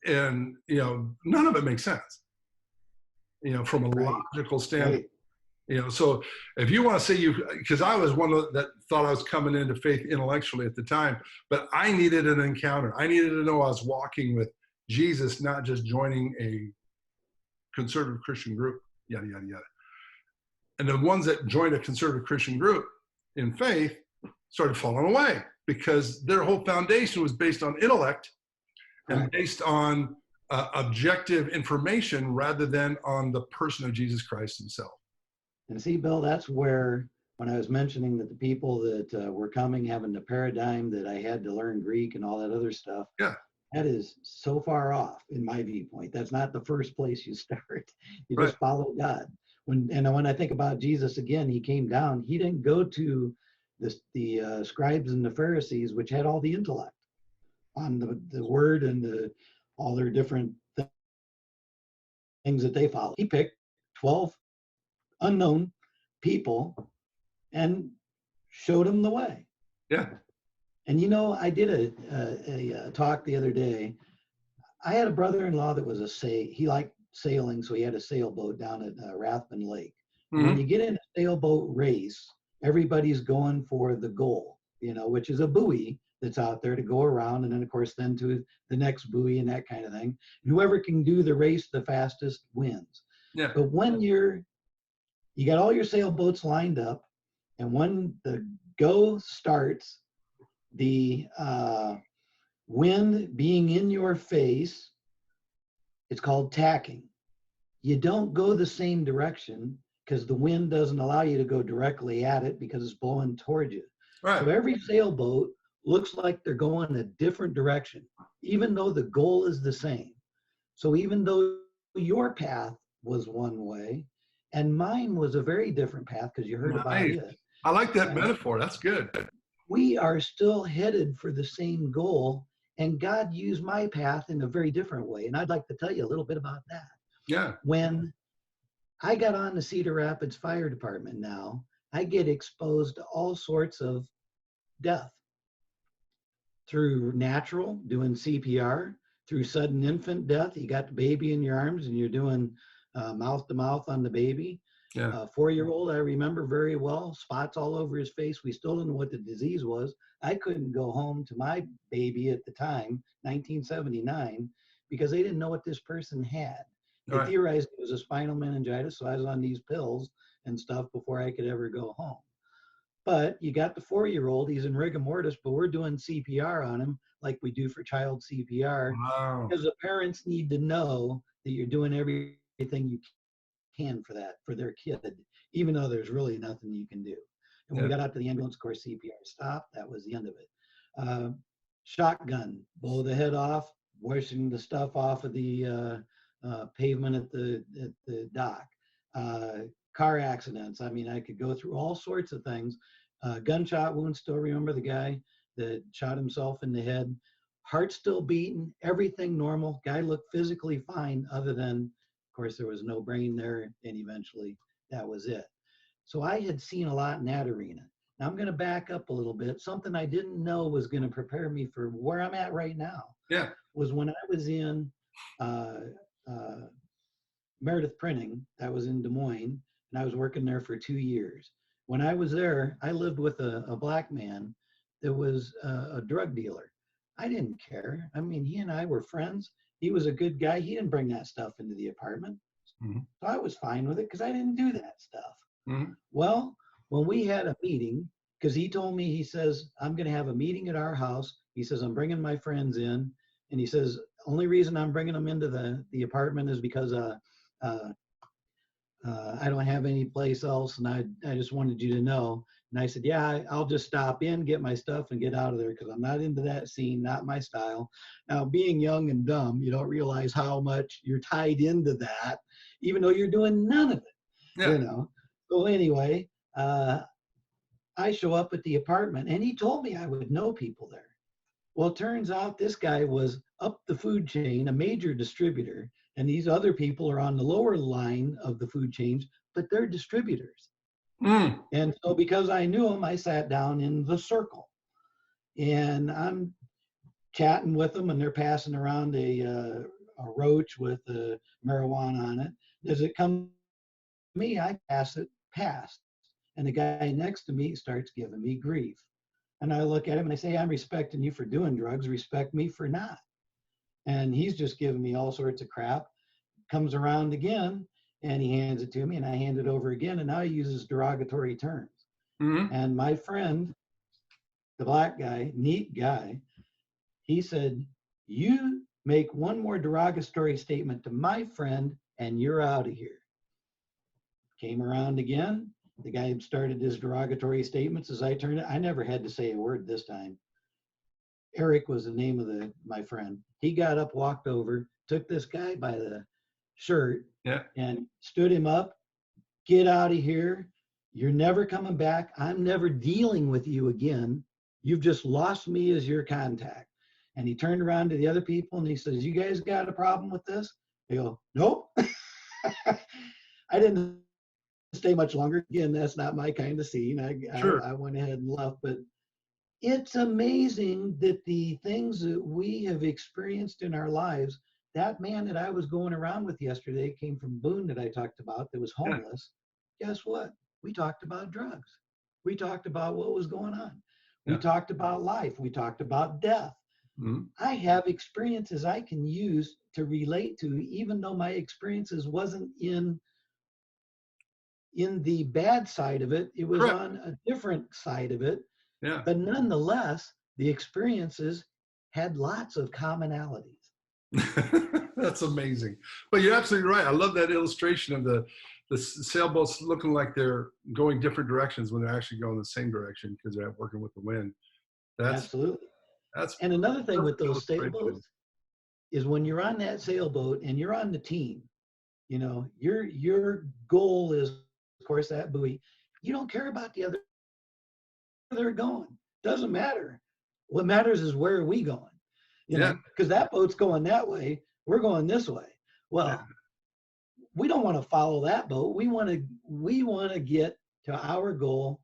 and, none of it makes sense, from a logical standpoint. Right. So if you want to say because I was one that thought I was coming into faith intellectually at the time, but I needed an encounter. I needed to know I was walking with Jesus, not just joining a conservative Christian group, yada, yada, yada. And the ones that joined a conservative Christian group in faith started falling away because their whole foundation was based on intellect and based on objective information rather than on the person of Jesus Christ himself. And see, Bill, that's where, when I was mentioning that the people that were coming, having the paradigm that I had to learn Greek and all that other stuff, yeah, that is so far off in my viewpoint. That's not the first place you start. You just follow God. When I think about Jesus again, he came down. He didn't go to the scribes and the Pharisees, which had all the intellect on the word and all their different things that they followed. He picked 12 unknown people and showed them the way. Yeah. And I did a talk the other day. I had a brother-in-law that was he liked sailing, so he had a sailboat down at Rathbun Lake. Mm-hmm. When you get in a sailboat race, everybody's going for the goal, which is a buoy that's out there to go around, and then of course then to the next buoy and that kind of thing. And whoever can do the race the fastest wins. Yeah. But when you got all your sailboats lined up, and when the go starts, the wind being in your face, it's called tacking. You don't go the same direction because the wind doesn't allow you to go directly at it because it's blowing towards you. Right. So every sailboat looks like they're going a different direction, even though the goal is the same. So even though your path was one way and mine was a very different path, because you heard about it. I like that metaphor. That's good. We are still headed for the same goal, and God used my path in a very different way. And I'd like to tell you a little bit about that. Yeah. When I got on the Cedar Rapids Fire Department now, I get exposed to all sorts of death. Through natural, doing CPR, through sudden infant death. You got the baby in your arms and you're doing mouth to mouth on the baby. Yeah. 4-year-old, I remember very well, spots all over his face. We still don't know what the disease was. I couldn't go home to my baby at the time, 1979, because they didn't know what this person had. They theorized it was a spinal meningitis, so I was on these pills and stuff before I could ever go home. But you got the 4-year-old, he's in rigor mortis, but we're doing CPR on him like we do for child CPR. Wow. Because the parents need to know that you're doing everything you can for their kid, even though there's really nothing you can do. And when we got out to the ambulance, of course, CPR stopped. That was the end of it. Shotgun, blow the head off, washing the stuff off of the pavement at the dock. Car accidents. I mean, I could go through all sorts of things. Gunshot wound, still remember the guy that shot himself in the head. Heart still beating, everything normal. Guy looked physically fine, other than, of course, there was no brain there, and eventually that was it. So I had seen a lot in that arena. Now I'm going to back up a little bit. Something I didn't know was going to prepare me for where I'm at right now. Yeah. Was when I was in uh, Meredith Printing that was in Des Moines, and I was working there for 2 years. When I was there, I lived with a black man that was a drug dealer. I didn't care. I mean, he and I were friends. He was a good guy. He didn't bring that stuff into the apartment. Mm-hmm. So I was fine with it because I didn't do that stuff. Mm-hmm. Well, when we had a meeting, because he told me, he says, I'm going to have a meeting at our house. He says, I'm bringing my friends in. And he says, only reason I'm bringing them into the apartment is because I don't have any place else, and I just wanted you to know. And I said, yeah, I'll just stop in, get my stuff, and get out of there because I'm not into that scene, not my style. Now, being young and dumb, you don't realize how much you're tied into that, even though you're doing none of it, Yeah. you know. So anyway, I show up at the apartment, and he told me I would know people there. Well, it turns out this guy was up the food chain, a major distributor, and these other people are on the lower line of the food chains, but they're distributors. Mm. And so because I knew him, I sat down in the circle, and I'm chatting with them, and they're passing around a roach with marijuana on it. As it comes to me, I pass it past, and the guy next to me starts giving me grief. And I look at him and I say, I'm respecting you for doing drugs, respect me for not. And he's just giving me all sorts of crap. Comes around again and he hands it to me and I hand it over again. And now he uses derogatory terms. Mm-hmm. And my friend, the black guy, neat guy, he said, you make one more derogatory statement to my friend and you're out of here. Came around again. The guy started his derogatory statements as I turned it. I never had to say a word this time. Eric was the name of my friend. He got up, walked over, took this guy by the shirt, and stood him up. Get out of here. You're never coming back. I'm never dealing with you again. You've just lost me as your contact. And he turned around to the other people and he says, you guys got a problem with this? They go, nope. I didn't stay much longer. Again, that's not my kind of scene. I went ahead and left, but it's amazing that the things that we have experienced in our lives, that man that I was going around with yesterday came from Boone that I talked about that was homeless. Yeah. Guess what? We talked about drugs. We talked about what was going on. We talked about life. We talked about death. Mm-hmm. I have experiences I can use to relate to, even though my experiences wasn't in the bad side of it. It was on a different side of it. Yeah. But nonetheless, the experiences had lots of commonalities. That's amazing. But you're absolutely right. I love that illustration of the sailboats looking like they're going different directions when they're actually going the same direction because they're working with the wind. Absolutely. And another thing with those sailboats is when you're on that sailboat and you're on the team, you know, your goal is, of course, that buoy. You don't care about the other. They're going. Doesn't matter. What matters is where are we going? You know, because that boat's going that way. We're going this way. Well, we don't want to follow that boat. We want to get to our goal.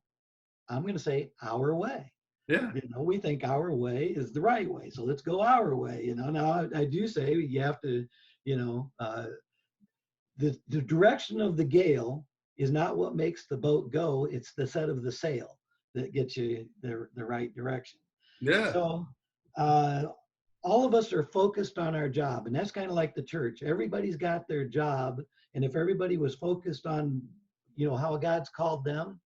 I'm going to say our way. Yeah. You know, we think our way is the right way. So let's go our way. You know, now I do say you have to, you know, the direction of the gale is not what makes the boat go. It's the set of the sail that gets you the right direction. Yeah. So all of us are focused on our job, and that's kind of like the church. Everybody's got their job, and if everybody was focused on, you know, how God's called them,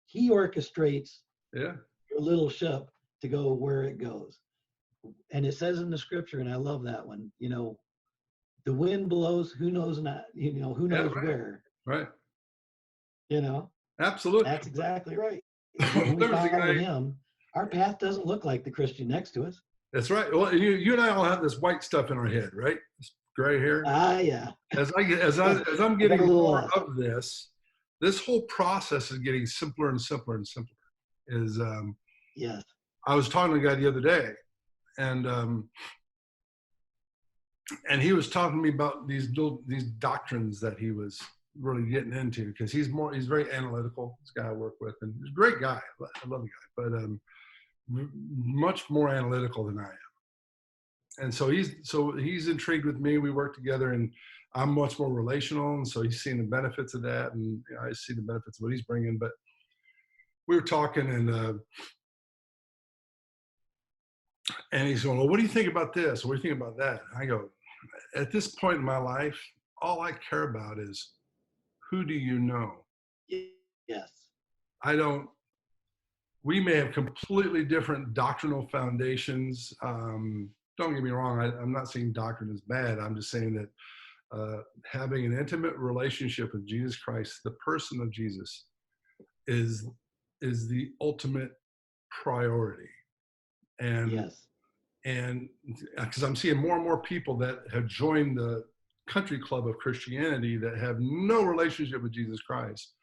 He orchestrates your little ship to go where it goes. And it says in the scripture, and I love that one, you know, the wind blows, who knows not, you know, who knows where. Right. You know? Absolutely. That's exactly right. When we follow Him, our path doesn't look like the Christian next to us. That's right. Well, you and I all have this white stuff in our head, right? This gray hair. Yeah. As I'm getting more of this whole process is getting simpler and simpler and simpler. Is yes. I was talking to a guy the other day, and he was talking to me about these doctrines that he was really getting into, because he's very analytical. This guy I work with, and he's a great guy. I love the guy, but much more analytical than I am. And so he's intrigued with me. We work together, and I'm much more relational, and so he's seeing the benefits of that, and I see the benefits of what he's bringing. But we were talking, and he's going, well, what do you think about this? What do you think about that? And I go, at this point in my life, all I care about is, who do you know? Yes. We may have completely different doctrinal foundations. Don't get me wrong. I'm not saying doctrine is bad. I'm just saying that having an intimate relationship with Jesus Christ, the person of Jesus, is the ultimate priority. And yes. And because I'm seeing more and more people that have joined the country club of Christianity that have no relationship with Jesus Christ.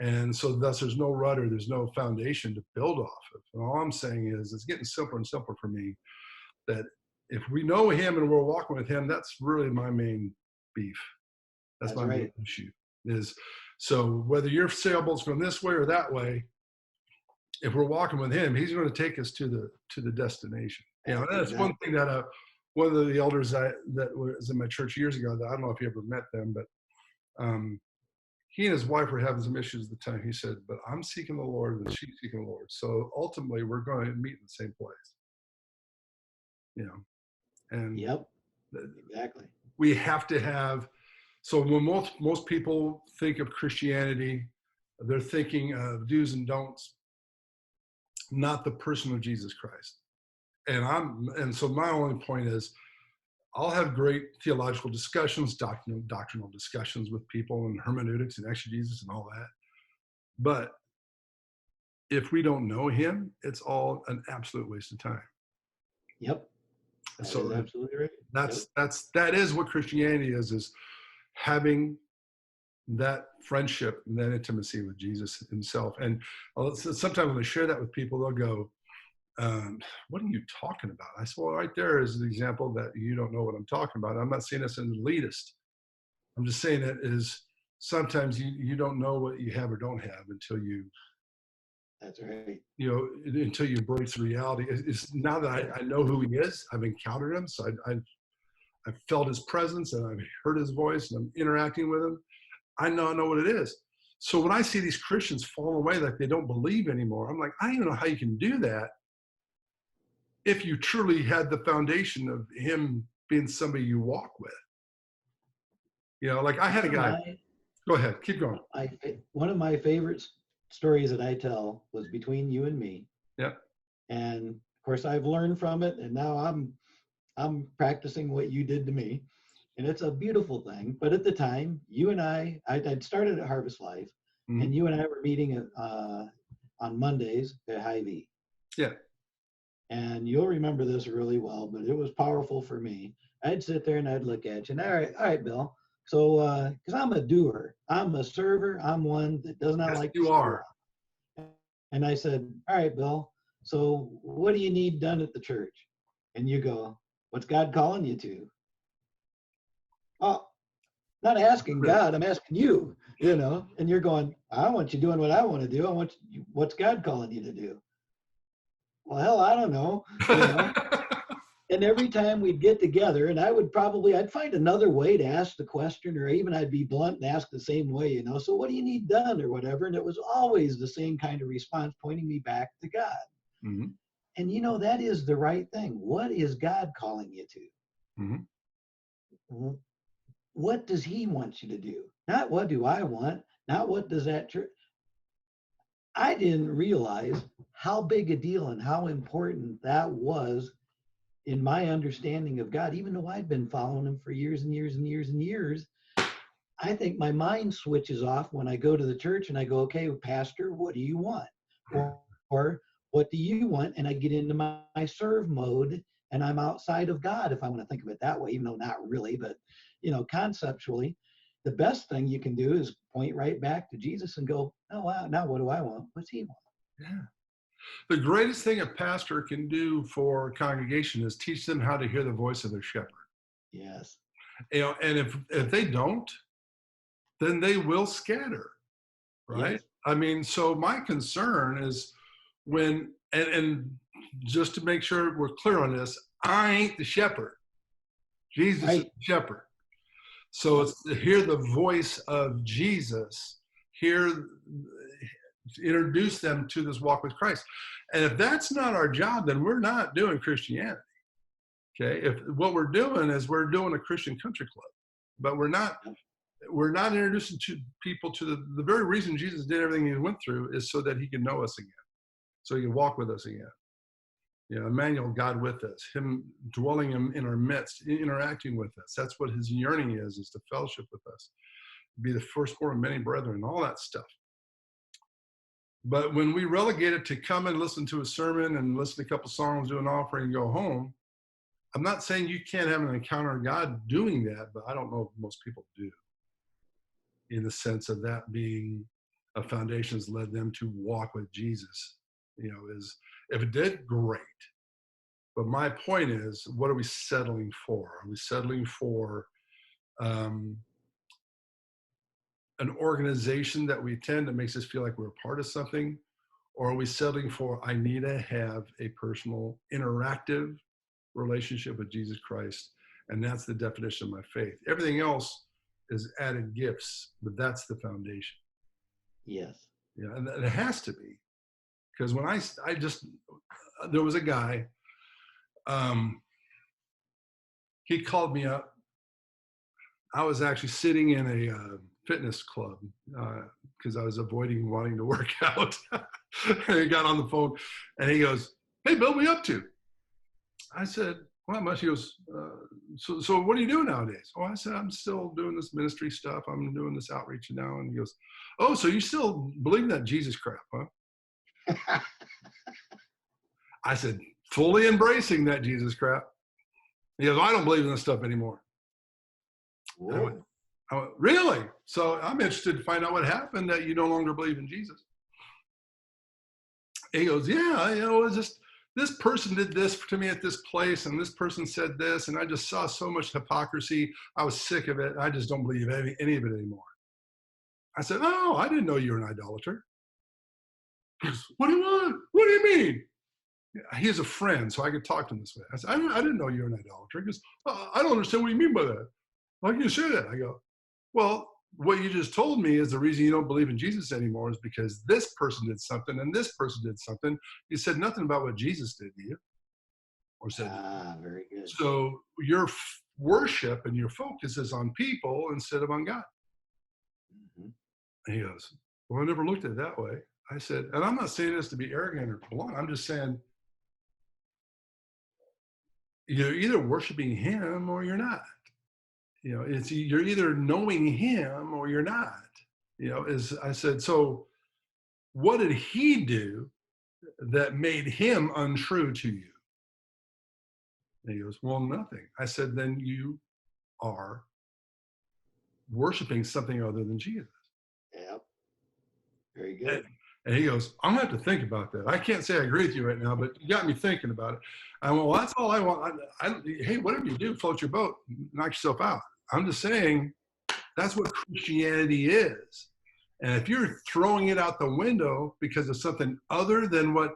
And so thus there's no rudder, there's no foundation to build off of. And all I'm saying is it's getting simpler and simpler for me that if we know him and we're walking with him, that's really my main beef. That's my main issue. Is so whether your sailboat's going this way or that way, if we're walking with him, he's going to take us to the destination. You know, that's one thing that one of the elders that was in my church years ago, that I don't know if you ever met them, but he and his wife were having some issues at the time. He said, but I'm seeking the Lord and she's seeking the Lord. So ultimately we're going to meet in the same place. You know, and yep, exactly. We have to have, so when most people think of Christianity, they're thinking of do's and don'ts, not the person of Jesus Christ. And so my only point is, I'll have great theological discussions, doctrinal discussions with people, and hermeneutics and exegesis and all that. But if we don't know him, it's all an absolute waste of time. Yep. That is absolutely right. That is what Christianity is having that friendship and that intimacy with Jesus himself. And sometimes when I share that with people, they'll go, what are you talking about? I said, well, right there is an example that you don't know what I'm talking about. I'm not saying this as an elitist. I'm just saying it is sometimes you don't know what you have or don't have until you, that's right. You know, until you embrace reality. It's now that I know who he is, I've encountered him. So I've felt his presence and I've heard his voice and I'm interacting with him. I know what it is. So when I see these Christians fall away, like they don't believe anymore, I'm like, I don't even know how you can do that if you truly had the foundation of him being somebody you walk with. You know, like I had a guy. Go ahead, keep going. One of my favorite stories that I tell was between you and me. Yep. And of course I've learned from it, and now I'm practicing what you did to me. And it's a beautiful thing. But at the time, you and I'd started at Harvest Life, mm-hmm. and you and I were meeting on Mondays at Hy-Vee. Yeah. And you'll remember this really well, but it was powerful for me. I'd sit there and I'd look at you, and all right, Bill. So, because I'm a doer, I'm a server, I'm one that does not like to you are. And I said, all right, Bill, so what do you need done at the church? And you go, what's God calling you to? Oh, not asking God, I'm asking you, you know, and you're going, I want you doing what I want to do. What's God calling you to do? Well, hell, I don't know, you know. And every time we'd get together, and I'd find another way to ask the question, or even I'd be blunt and ask the same way, you know, so what do you need done or whatever? And it was always the same kind of response, pointing me back to God. Mm-hmm. And, you know, that is the right thing. What is God calling you to? Mm-hmm. What does he want you to do? Not what do I want, not what does that church. I didn't realize how big a deal and how important that was in my understanding of God, even though I'd been following him for years and years and years and years. I think my mind switches off when I go to the church and I go, okay, Pastor, what do you want? Or what do you want? And I get into my serve mode and I'm outside of God, if I want to think of it that way, even though not really, but, you know, conceptually, the best thing you can do is point right back to Jesus and go, oh, wow, now what do I want? What's he want? Yeah. The greatest thing a pastor can do for a congregation is teach them how to hear the voice of their shepherd. Yes. You know, and if they don't, then they will scatter, right? Yes. I mean, so my concern is when, and just to make sure we're clear on this, I ain't the shepherd. Jesus is the shepherd. So it's to hear the voice of Jesus, introduce them to this walk with Christ. And if that's not our job, then we're not doing Christianity. Okay. If what we're doing is we're doing a Christian country club, but we're not introducing people to the very reason Jesus did everything he went through is so that he can know us again, so he can walk with us again. Emmanuel, God with us, him dwelling in our midst, interacting with us. That's what his yearning is to fellowship with us, be the firstborn of many brethren, all that stuff. But when we relegate it to come and listen to a sermon and listen to a couple songs, do an offering, and go home, I'm not saying you can't have an encounter with God doing that, but I don't know if most people do, in the sense of that being a foundation that's led them to walk with Jesus. Is if it did, great. But my point is, what are we settling for? Are we settling for an organization that we attend that makes us feel like we're a part of something? Or are we settling for, I need to have a personal, interactive relationship with Jesus Christ? And that's the definition of my faith. Everything else is added gifts, but that's the foundation. Yes. Yeah, and it has to be. Because when there was a guy, he called me up. I was actually sitting in a fitness club because I was avoiding wanting to work out. And he got on the phone and he goes, "Hey, Bill, what are you up to?" I said, "Well, not much." He goes, so what are you doing nowadays?" Oh, I said, "I'm still doing this ministry stuff. I'm doing this outreach now." And he goes, "Oh, so you still believe in that Jesus crap, huh?" I said, "Fully embracing that Jesus crap." He goes, "I don't believe in this stuff anymore." I went, "Really? So I'm interested to find out what happened that you no longer believe in Jesus." He goes, "Yeah, it's just this person did this to me at this place, and this person said this, and I just saw so much hypocrisy. I was sick of it. I just don't believe any of it anymore." I said, "Oh, I didn't know you were an idolater." He goes, "What do you want? What do you mean?" He has a friend, so I could talk to him this way. I said, I didn't know you were an idolater." He goes, "I don't understand what you mean by that. How can you say that?" I go, "Well, what you just told me is the reason you don't believe in Jesus anymore is because this person did something and this person did something. You said nothing about what Jesus did to you, or said." Very good. So your worship and your focus is on people instead of on God. Mm-hmm. And he goes, "Well, I never looked at it that way." I said, and I'm not saying this to be arrogant or blunt. I'm just saying, you're either worshiping him or you're not. You're either knowing him or you're not. As I said, so what did he do that made him untrue to you? And he goes, "Well, nothing." I said, "Then you are worshiping something other than Jesus." Yep. Very good. And he goes, "I'm gonna have to think about that. I can't say I agree with you right now, but you got me thinking about it." I went, "Well, that's all I want. Hey, whatever you do, float your boat, knock yourself out. I'm just saying that's what Christianity is. And if you're throwing it out the window because of something other than what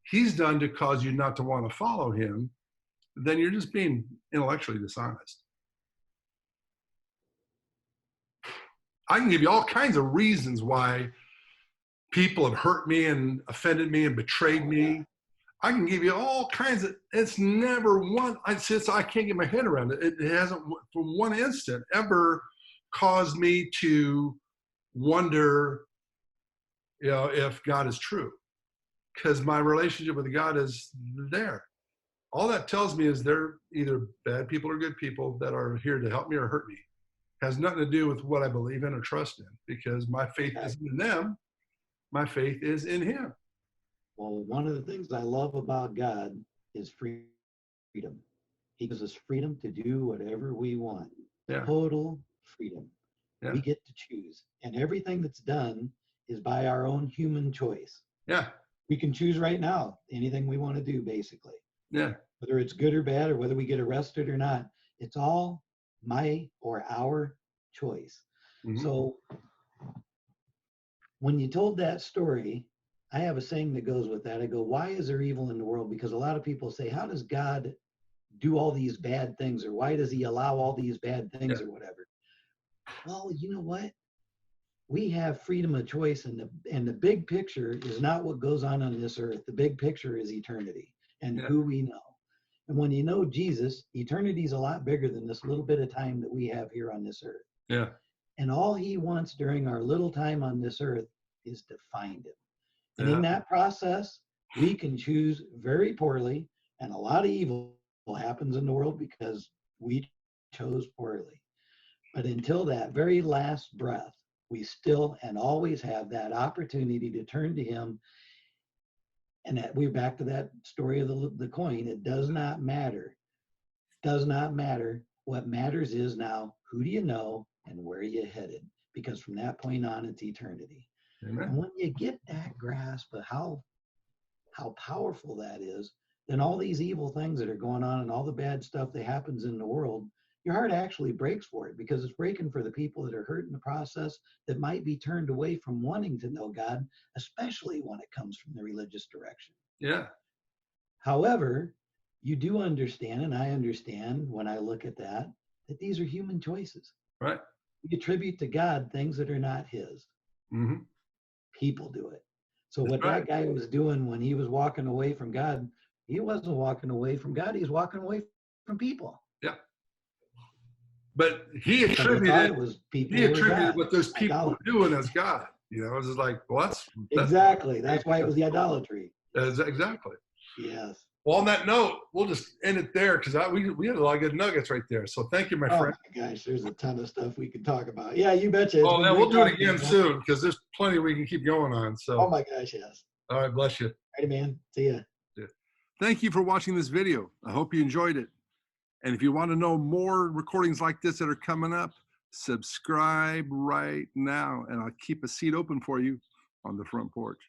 he's done to cause you not to want to follow him, then you're just being intellectually dishonest." I can give you all kinds of reasons why people have hurt me and offended me and betrayed me. I can give you all kinds of, it's never one, I can't get my head around it. It hasn't for one instant ever caused me to wonder, if God is true, because my relationship with God is there. All that tells me is they're either bad people or good people that are here to help me or hurt me. It has nothing to do with what I believe in or trust in, because my faith isn't in them. My faith is in him. Well, one of the things I love about God is freedom. He gives us freedom to do whatever we want. Yeah. Total freedom. Yeah. We get to choose. And everything that's done is by our own human choice. Yeah. We can choose right now anything we want to do, basically. Yeah. Whether it's good or bad, or whether we get arrested or not, it's all my or our choice. Mm-hmm. So when you told that story, I have a saying that goes with that. I go, why is there evil in the world? Because a lot of people say, how does God do all these bad things, or why does he allow all these bad things, or whatever? Well, you know what? We have freedom of choice, and the big picture is not what goes on this earth. The big picture is eternity and who we know. And when you know Jesus, eternity is a lot bigger than this little bit of time that we have here on this earth. Yeah. And all he wants during our little time on this earth is to find him. And in that process, we can choose very poorly, and a lot of evil happens in the world because we chose poorly. But until that very last breath, we still and always have that opportunity to turn to him. And that we're back to that story of the coin. It does not matter. Does not matter. What matters is now, who do you know and where are you headed? Because from that point on, it's eternity. Amen. And when you get that grasp of how powerful that is, then all these evil things that are going on and all the bad stuff that happens in the world, your heart actually breaks for it, because it's breaking for the people that are hurt in the process, that might be turned away from wanting to know God, especially when it comes from the religious direction. Yeah. However, you do understand, and I understand when I look at that these are human choices. Right. We attribute to God things that are not his. Mm-hmm. People do it. So what that guy was doing when he was walking away from God, he wasn't walking away from God. He was walking away from people. Yeah. But he attributed what those people were doing as God. You know, it's just like, well, that's exactly. That's why it was the idolatry. Exactly. Yes. Well, on that note, we'll just end it there, because we had a lot of good nuggets right there. So thank you, my friend. Oh my gosh, there's a ton of stuff we could talk about. Yeah, you betcha. Oh, yeah, we'll do it again soon, because there's plenty we can keep going on. So. Oh my gosh, yes. All right, bless you. All right, man. See ya. Yeah. Thank you for watching this video. I hope you enjoyed it. And if you want to know more recordings like this that are coming up, subscribe right now, and I'll keep a seat open for you on the front porch.